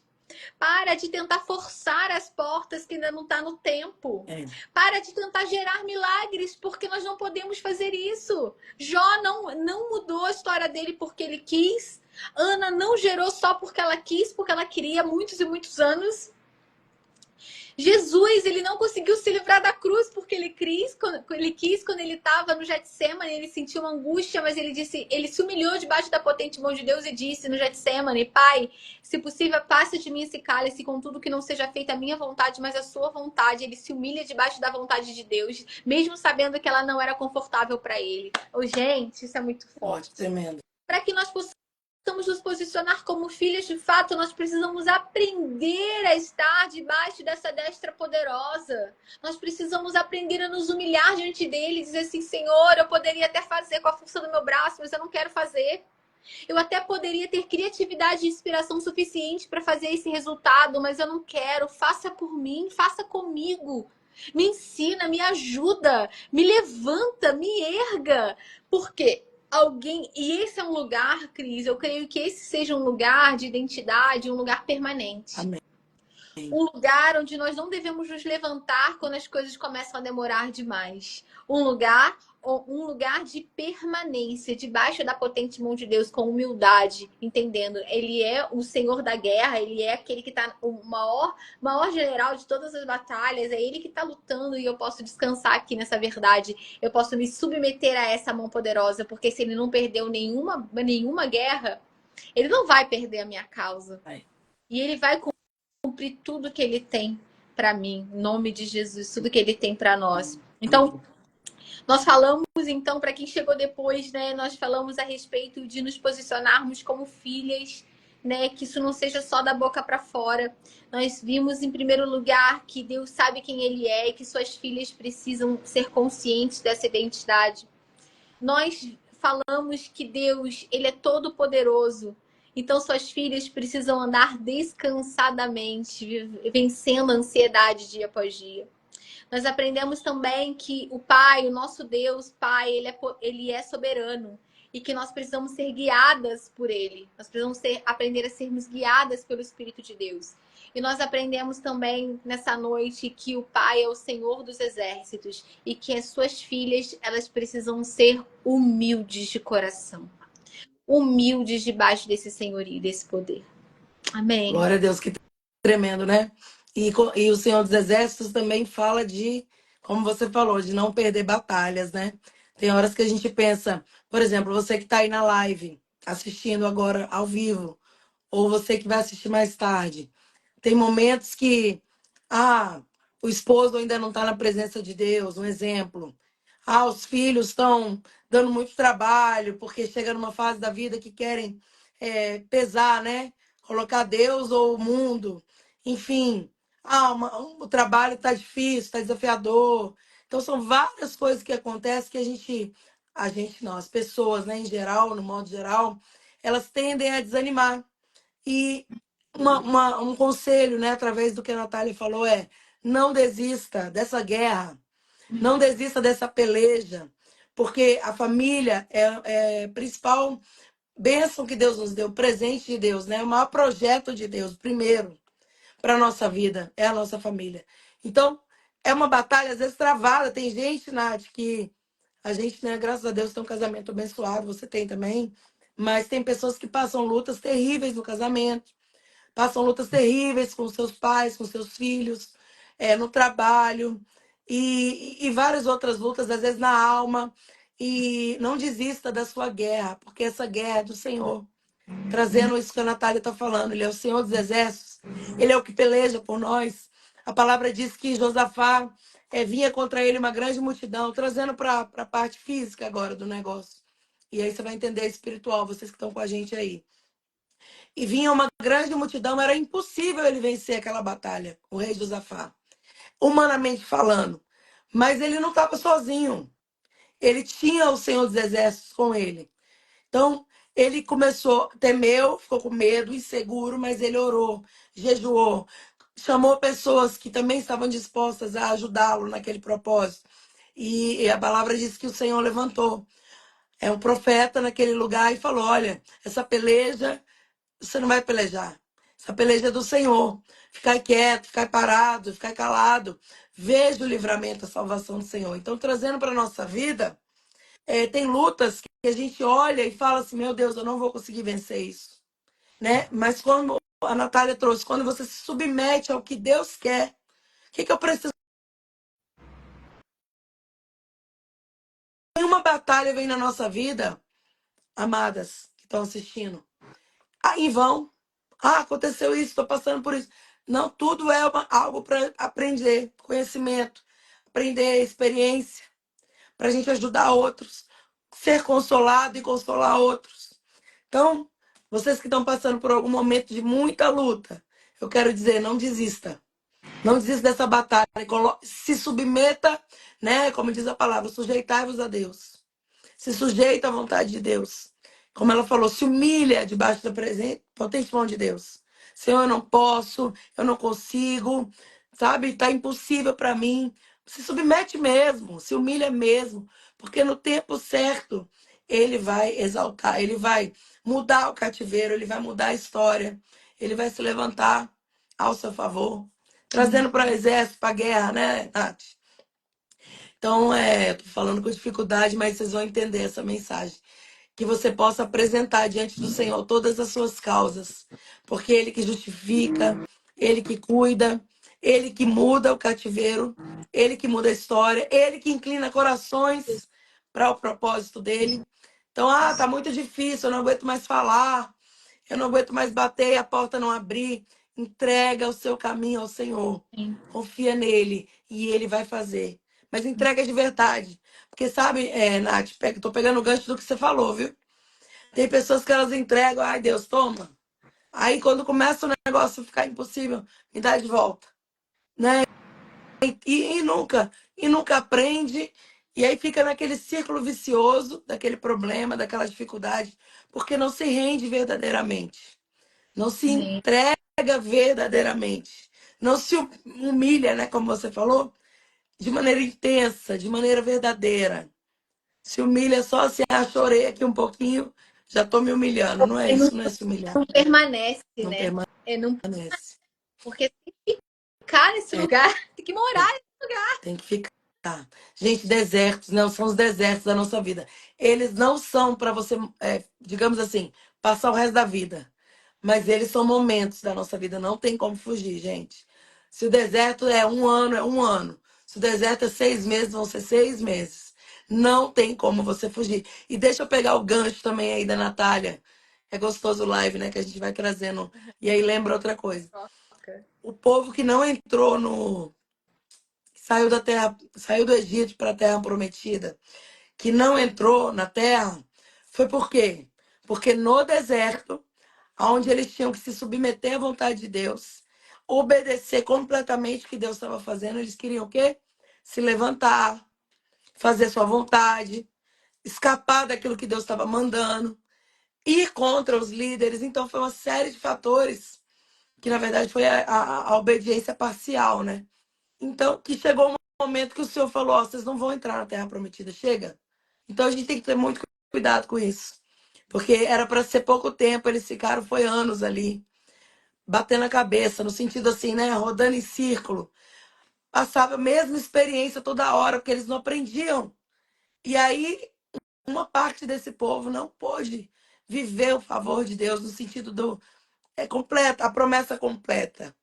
Para de tentar forçar as portas que ainda não está no tempo. Para de tentar gerar milagres, porque nós não podemos fazer isso. Jó não mudou a história dele porque ele quis. Ana não gerou só porque ela quis, porque ela queria muitos e muitos anos. Jesus, ele não conseguiu se livrar da cruz porque ele quis quando ele estava no Getsemane, ele sentiu uma angústia, mas ele se humilhou debaixo da potente mão de Deus e disse no Getsemane: Pai, se possível, passe de mim esse cálice, contudo que não seja feita a minha vontade, mas a sua vontade. Ele se humilha debaixo da vontade de Deus, mesmo sabendo que ela não era confortável para ele. Gente, isso é muito forte. Tremendo. Para que nós possamos nos posicionar como filhas de fato, nós precisamos aprender a estar debaixo dessa destra poderosa. Nós precisamos aprender a nos humilhar diante dele e dizer assim: Senhor, eu poderia até fazer com a força do meu braço, mas eu não quero fazer. Eu até poderia ter criatividade e inspiração suficiente para fazer esse resultado, mas eu não quero. Faça por mim, faça comigo. Me ensina, me ajuda, me levanta, me erga. Por quê? alguém. E esse é um lugar, Cris, eu creio que esse seja um lugar de identidade, um lugar permanente. Amém. Um lugar onde nós não devemos nos levantar quando as coisas começam a demorar demais. Um lugar de permanência, debaixo da potente mão de Deus, com humildade, entendendo. Ele é o Senhor da guerra, ele é aquele que está o maior general de todas as batalhas, é ele que está lutando e eu posso descansar aqui nessa verdade. Eu posso me submeter a essa mão poderosa, porque se ele não perdeu nenhuma guerra, ele não vai perder a minha causa. E ele vai cumprir tudo que ele tem para mim, em nome de Jesus, tudo que ele tem para nós. Então, nós falamos, então, para quem chegou depois, né? Nós falamos a respeito de nos posicionarmos como filhas, né? Que isso não seja só da boca para fora. Nós vimos, em primeiro lugar, que Deus sabe quem Ele é e que suas filhas precisam ser conscientes dessa identidade. Nós falamos que Deus, Ele é todo poderoso. Então, suas filhas precisam andar descansadamente, vencendo a ansiedade dia após dia. Nós aprendemos também que o Pai, o nosso Deus, Pai, ele é soberano. E que nós precisamos ser guiadas por Ele. Nós precisamos aprender a sermos guiadas pelo Espírito de Deus. E nós aprendemos também nessa noite que o Pai é o Senhor dos exércitos. E que as suas filhas, elas precisam ser humildes de coração. Humildes debaixo desse senhorio, desse poder. Amém. Glória a Deus, que tremendo, né? E o Senhor dos Exércitos também fala de, como você falou, de não perder batalhas, né? Tem horas que a gente pensa, por exemplo, você que está aí na live, assistindo agora ao vivo, ou você que vai assistir mais tarde. Tem momentos que, o esposo ainda não está na presença de Deus, um exemplo. Os filhos estão dando muito trabalho, porque chega numa fase da vida que querem pesar, né? Colocar Deus ou o mundo. Enfim, o trabalho está difícil, está desafiador. Então, são várias coisas que acontecem que a gente não, as pessoas, né, em geral, no modo geral, elas tendem a desanimar. E um conselho, né, através do que a Natália falou, não desista dessa guerra, não desista dessa peleja, porque a família é a principal bênção que Deus nos deu, presente de Deus, né? O maior projeto de Deus, primeiro, para a nossa vida, é a nossa família. Então, é uma batalha, às vezes, travada. Tem gente, Nath, que a gente, né, graças a Deus, tem um casamento abençoado, você tem também, mas tem pessoas que passam lutas terríveis no casamento, passam lutas terríveis com seus pais, com seus filhos, no trabalho e várias outras lutas, às vezes na alma. E não desista da sua guerra, porque essa guerra é do Senhor. Trazendo isso que a Natália está falando, Ele é o Senhor dos Exércitos, Ele é o que peleja por nós. A palavra diz que Josafá vinha contra ele uma grande multidão, trazendo para a parte física agora do negócio. E aí você vai entender a espiritual, vocês que estão com a gente aí. E vinha uma grande multidão, era impossível ele vencer aquela batalha, o rei Josafá, humanamente falando. Mas ele não estava sozinho. Ele tinha o Senhor dos Exércitos com ele. Então, ele começou, temeu, ficou com medo, inseguro, mas ele orou, jejuou, chamou pessoas que também estavam dispostas a ajudá-lo naquele propósito. E a palavra diz que o Senhor levantou um profeta naquele lugar e falou: Olha, essa peleja você não vai pelejar. Essa peleja é do Senhor. Ficar quieto, ficar parado, ficar calado. Veja o livramento, a salvação do Senhor. Então, trazendo para a nossa vida, tem lutas que a gente olha e fala assim: meu Deus, eu não vou conseguir vencer isso. Né? Mas como a Natália trouxe, quando você se submete ao que Deus quer, o que eu preciso? Nenhuma batalha vem na nossa vida, amadas que estão assistindo. Em vão. Aconteceu isso, estou passando por isso. Não, tudo é algo para aprender, conhecimento, aprender experiência, para a gente ajudar outros, ser consolado e consolar outros. Então, vocês que estão passando por algum momento de muita luta, eu quero dizer, não desista. Não desista dessa batalha. Se submeta, né? Como diz a palavra, sujeitai-vos a Deus. Se sujeita à vontade de Deus. Como ela falou, se humilha debaixo da potente mão de Deus. Senhor, eu não posso, eu não consigo, sabe? Está impossível para mim. Se submete mesmo, se humilha mesmo, porque no tempo certo ele vai exaltar, ele vai mudar o cativeiro, ele vai mudar a história, ele vai se levantar ao seu favor, trazendo para o exército, para a guerra, né, Nath? Então, tô falando com dificuldade, mas vocês vão entender essa mensagem. Que você possa apresentar diante do Senhor todas as suas causas, porque Ele que justifica, Ele que cuida, Ele que muda o cativeiro, Ele que muda a história, Ele que inclina corações para o propósito dele. Então, tá muito difícil, eu não aguento mais falar, eu não aguento mais bater e a porta não abrir. Entrega o seu caminho ao Senhor. Sim. Confia nele e ele vai fazer. Mas entrega de verdade. Porque sabe, Nath, tô pegando o gancho do que você falou, viu? Tem pessoas que elas entregam, ai Deus, toma. Aí quando começa o negócio a ficar impossível, me dá de volta, né? E nunca aprende, e aí fica naquele círculo vicioso daquele problema, daquela dificuldade, porque não se rende verdadeiramente, não se Amém. entrega verdadeiramente, não se humilha, né, como você falou, de maneira intensa, de maneira verdadeira. Se humilha só assim, chorei aqui um pouquinho, já estou me humilhando. Não é E isso, não é se humilhar, não permanece, não né? Não, permanece. porque tem que ficar nesse É, lugar, tem que morar nesse lugar. tem que ficar. Gente, desertos não são os desertos da nossa vida. Eles não são para você, digamos assim, passar o resto da vida. Mas eles são momentos da nossa vida. Não tem como fugir, gente. Se o deserto é um ano, é um ano. Se o deserto é 6 meses, vão ser 6 meses. Não tem como você fugir. E deixa eu pegar o gancho também aí da Natália. É gostoso o live, né? Que a gente vai trazendo. E aí lembra outra coisa. O povo que não entrou no saiu da terra, saiu do Egito para a terra prometida, que não entrou na terra, foi por quê? Porque no deserto, onde eles tinham que se submeter à vontade de Deus, obedecer completamente o que Deus estava fazendo, eles queriam o quê? Se levantar, fazer sua vontade, escapar daquilo que Deus estava mandando, ir contra os líderes. Então foi uma série de fatores que na verdade foi a obediência parcial, né? Então, que chegou um momento que o Senhor falou: ó, vocês não vão entrar na terra prometida, chega. Então a gente tem que ter muito cuidado com isso. Porque era para ser pouco tempo, eles ficaram, foi anos ali, batendo a cabeça, no sentido assim, né? Rodando em círculo. Passava a mesma experiência toda hora, porque eles não aprendiam. E aí, uma parte desse povo não pôde viver o favor de Deus no sentido do completa, a promessa completa.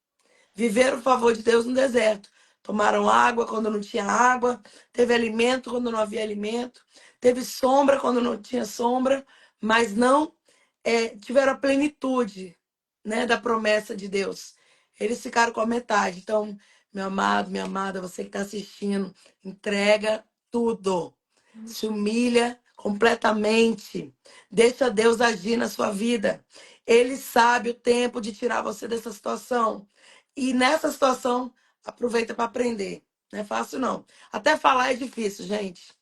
Viveram o favor de Deus no deserto. Tomaram água quando não tinha água, teve alimento quando não havia alimento, teve sombra quando não tinha sombra, mas não tiveram a plenitude, né, da promessa de Deus. Eles ficaram com a metade. Então, meu amado, minha amada, você que está assistindo, entrega tudo. Se humilha completamente. Deixa Deus agir na sua vida. Ele sabe o tempo de tirar você dessa situação. E nessa situação, aproveita para aprender. Não é fácil, não. Até falar é difícil, gente.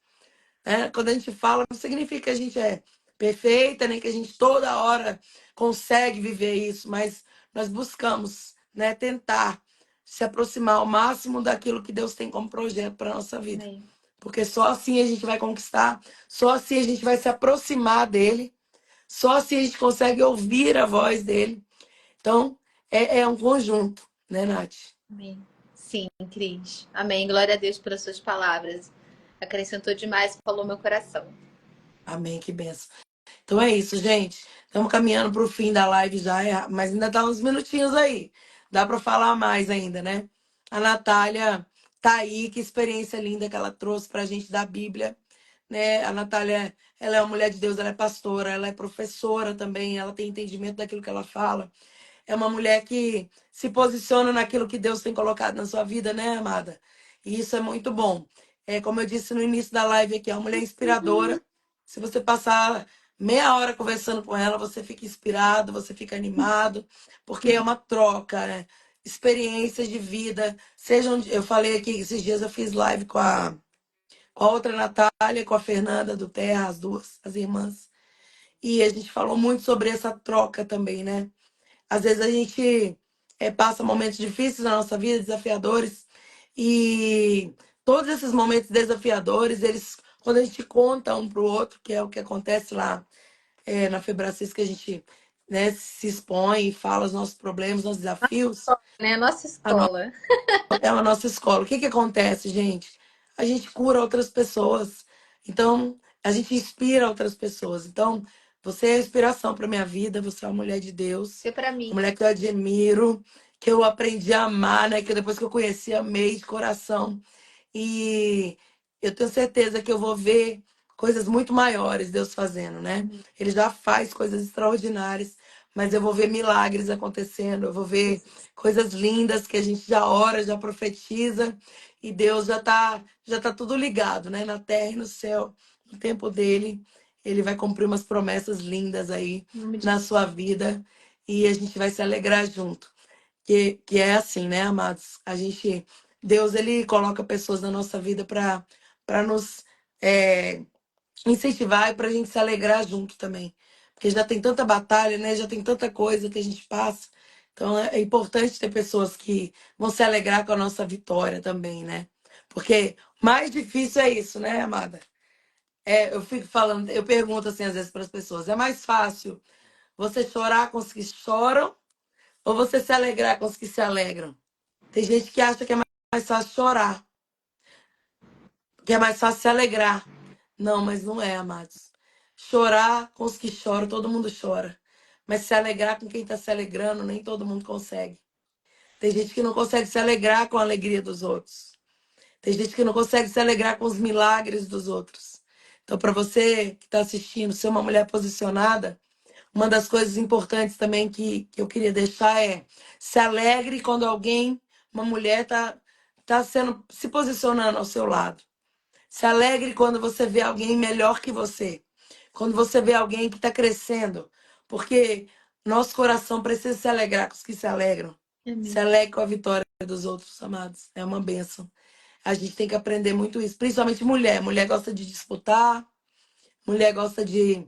Quando a gente fala, não significa que a gente é perfeita, nem que a gente toda hora consegue viver isso, mas nós buscamos, né, tentar se aproximar ao máximo daquilo que Deus tem como projeto para a nossa vida. Amém. Porque só assim a gente vai conquistar, só assim a gente vai se aproximar dele, só assim a gente consegue ouvir a voz dele. Então, é um conjunto, né, Nath? Amém. Sim, Cris. Amém. Glória a Deus pelas suas palavras. Acrescentou demais, falou meu coração. Amém, que benção. Então é isso, gente. Estamos caminhando para o fim da live já, mas ainda dá uns minutinhos aí. Dá para falar mais ainda, né? A Natália tá aí, que experiência linda que ela trouxe para a gente da Bíblia, né? A Natália, ela é uma mulher de Deus, ela é pastora, ela é professora também, ela tem entendimento daquilo que ela fala. É uma mulher que se posiciona naquilo que Deus tem colocado na sua vida, né, amada? E isso é muito bom. Como eu disse no início da live aqui, é uma mulher inspiradora. Se você passar meia hora conversando com ela, você fica inspirado, você fica animado, porque é uma troca, né? Experiências de vida. Sejam, eu falei aqui, esses dias eu fiz live com a outra Natália, com a Fernanda do Terra, as duas, as irmãs. E a gente falou muito sobre essa troca também, né? Às vezes a gente passa momentos difíceis na nossa vida, desafiadores, e todos esses momentos desafiadores, eles quando a gente conta um pro outro, que é o que acontece lá na Febracis, que a gente, né, se expõe e fala os nossos problemas, nossos desafios, Né? Nossa escola. é a nossa escola. O que que acontece, gente? A gente cura outras pessoas. Então, a gente inspira outras pessoas. Então, você é a inspiração para minha vida, você é uma mulher de Deus, Foi pra mim. uma mulher que eu admiro, que eu aprendi a amar, né? Que depois que eu conheci, amei de coração. E eu tenho certeza que eu vou ver coisas muito maiores Deus fazendo, né? Ele já faz coisas extraordinárias, mas eu vou ver milagres acontecendo, eu vou ver coisas lindas que a gente já ora, já profetiza, e Deus já tá tudo ligado, né? Na terra e no céu, no tempo dele, ele vai cumprir umas promessas lindas aí Em nome de na sua vida, e a gente vai se alegrar junto. Que é assim, né, amados? Deus, ele coloca pessoas na nossa vida para nos é, incentivar e para a gente se alegrar junto também. Porque já tem tanta batalha, né? Já tem tanta coisa que a gente passa. Então é importante ter pessoas que vão se alegrar com a nossa vitória também, né? Porque mais difícil é isso, né, amada? Eu fico falando, eu pergunto assim às vezes para as pessoas: é mais fácil você chorar com os que choram ou você se alegrar com os que se alegram? Tem gente que acha que é mais fácil chorar, que é mais fácil se alegrar. Não, mas não é, amados. Chorar com os que choram, todo mundo chora. Mas se alegrar com quem está se alegrando, nem todo mundo consegue. Tem gente que não consegue se alegrar com a alegria dos outros. Tem gente que não consegue se alegrar com os milagres dos outros. Então, para você que está assistindo, ser uma mulher posicionada, uma das coisas importantes também que eu queria deixar é: se alegre quando alguém, uma mulher, tá se posicionando ao seu lado. Se alegre quando você vê alguém melhor que você. Quando você vê alguém que está crescendo. Porque nosso coração precisa se alegrar com os que se alegram. Se Amém. alegre com a vitória dos outros, amados. É uma bênção. A gente tem que aprender muito isso. Principalmente mulher. Mulher gosta de disputar. Mulher gosta de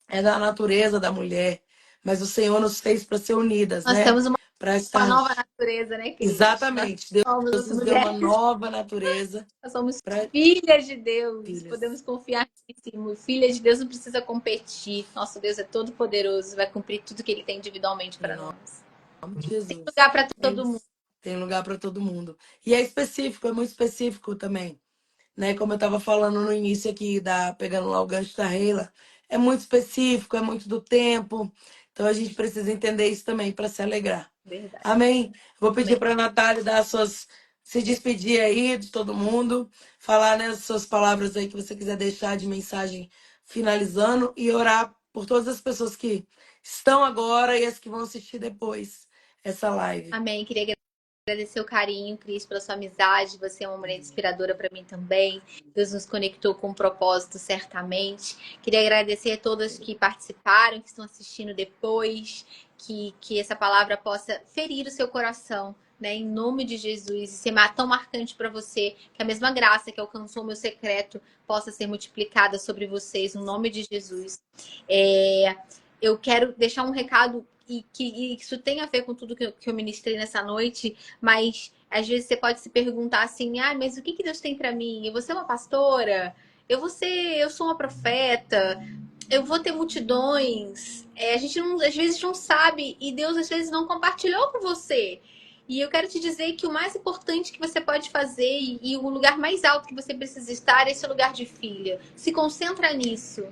é da natureza da mulher, mas o Senhor nos fez para ser unidas, Nós né? temos Para uma estar. nova natureza, né, Cris? Nós Exatamente. Deus somos as nos deu uma mulheres, nova natureza nós somos para filhas de Deus. filhas. Podemos confiar nisso. Filha de Deus não precisa competir. Nosso Deus é todo poderoso, vai cumprir tudo que ele tem individualmente Em para nós. nome de Jesus. Lugar para É todo mundo. isso. Tem lugar para todo mundo. E é específico, é muito específico também. Né? Como eu estava falando no início aqui, pegando lá o gancho da Reila, é muito específico, é muito do tempo. Então a gente precisa entender isso também para se alegrar. Verdade. Amém? Vou pedir Amém. para a Natália se despedir aí de todo mundo, falar, né, as suas palavras aí que você quiser deixar de mensagem finalizando e orar por todas as pessoas que estão agora e as que vão assistir depois essa live. Amém. Queria agradecer o carinho, Cris, pela sua amizade. Você é uma mulher inspiradora para mim também. Deus nos conectou com um propósito, certamente. Queria agradecer a todas que participaram, que estão assistindo depois. Que essa palavra possa ferir o seu coração, né? Em nome de Jesus. E ser tão marcante para você. Que a mesma graça que alcançou o meu secreto possa ser multiplicada sobre vocês, no nome de Jesus. Eu quero deixar um recado e que isso tem a ver com tudo que eu ministrei nessa noite, mas às vezes você pode se perguntar assim: ah, mas o que Deus tem para mim? Eu vou ser uma pastora? Eu sou uma profeta? Eu vou ter multidões? A gente não, às vezes não sabe e Deus às vezes não compartilhou com você. E eu quero te dizer que o mais importante que você pode fazer e o lugar mais alto que você precisa estar é esse lugar de filha. Se concentra nisso.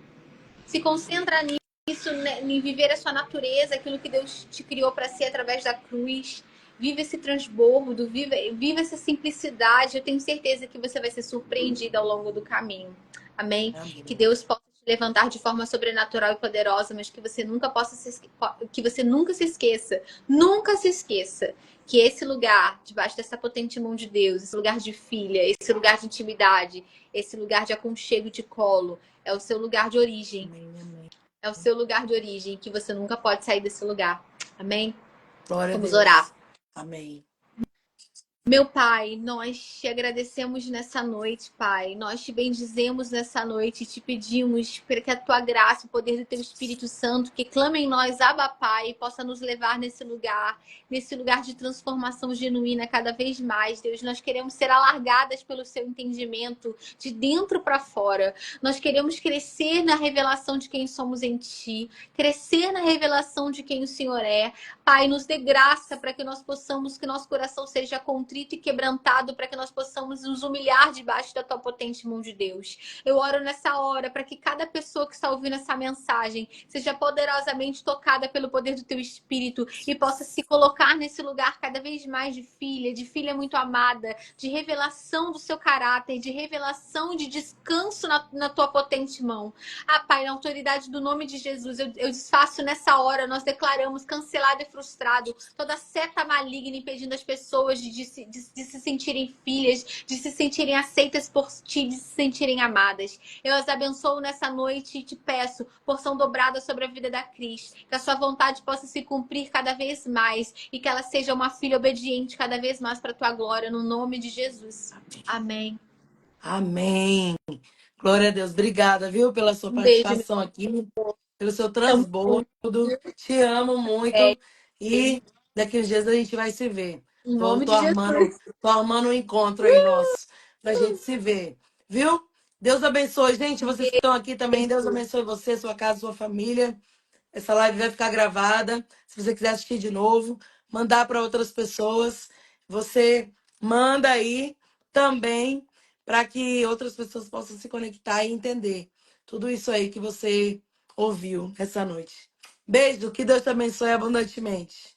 Se concentra nisso, né, em viver a sua natureza, aquilo que Deus te criou para ser através da cruz. Viva esse transbordo, viva essa simplicidade. Eu tenho certeza que você vai ser surpreendida ao longo do caminho. Amém? Amém. Que Deus possa te levantar de forma sobrenatural e poderosa, mas que você nunca se esqueça, nunca se esqueça que esse lugar, debaixo dessa potente mão de Deus, esse lugar de filha, esse lugar de intimidade, esse lugar de aconchego de colo, é o seu lugar de origem. Amém, amém. É o seu lugar de origem, que você nunca pode sair desse lugar. Amém? Glória a Vamos Deus. orar. Amém. Meu Pai, nós te agradecemos nessa noite, Pai. Nós te bendizemos nessa noite, te pedimos para que a tua graça, o poder do teu Espírito Santo, que clama em nós, Abba, Pai, possa nos levar nesse lugar de transformação genuína cada vez mais, Deus. Nós queremos ser alargadas pelo seu entendimento, de dentro para fora. Nós queremos crescer na revelação de quem somos em ti, crescer na revelação de quem o Senhor é. Pai, nos dê graça para que nós possamos, que nosso coração seja contrito e quebrantado, para que nós possamos nos humilhar debaixo da tua potente mão de Deus. Eu oro nessa hora para que cada pessoa que está ouvindo essa mensagem seja poderosamente tocada pelo poder do teu Espírito e possa se colocar nesse lugar cada vez mais de filha muito amada, de revelação do seu caráter, de revelação de descanso na tua potente mão. Ah, Pai, na autoridade do nome de Jesus, eu desfaço nessa hora, nós declaramos cancelado e frustrado toda seta maligna impedindo as pessoas de se sentirem filhas, de se sentirem aceitas por ti, de se sentirem amadas. Eu as abençoo nessa noite e te peço porção dobrada sobre a vida da Cris, que a sua vontade possa se cumprir cada vez mais e que ela seja uma filha obediente cada vez mais para a tua glória, no nome de Jesus. Amém. Amém. Glória a Deus. Obrigada, viu, pela sua Um beijo, meu participação aqui, pelo seu tamo transbordo. junto. Te amo É, muito. E daqui uns dias a gente vai se ver. em Tô, nome tô de armando, Jesus. tô armando um encontro aí nosso pra gente se ver. Viu? Deus abençoe. Gente, Um vocês que estão aqui também, Deus beijo. abençoe você, sua casa, sua família. Essa live vai ficar gravada. Se você quiser assistir de novo, mandar para outras pessoas, você manda aí também para que outras pessoas possam se conectar e entender tudo isso aí que você ouviu essa noite. Beijo, que Deus te abençoe abundantemente.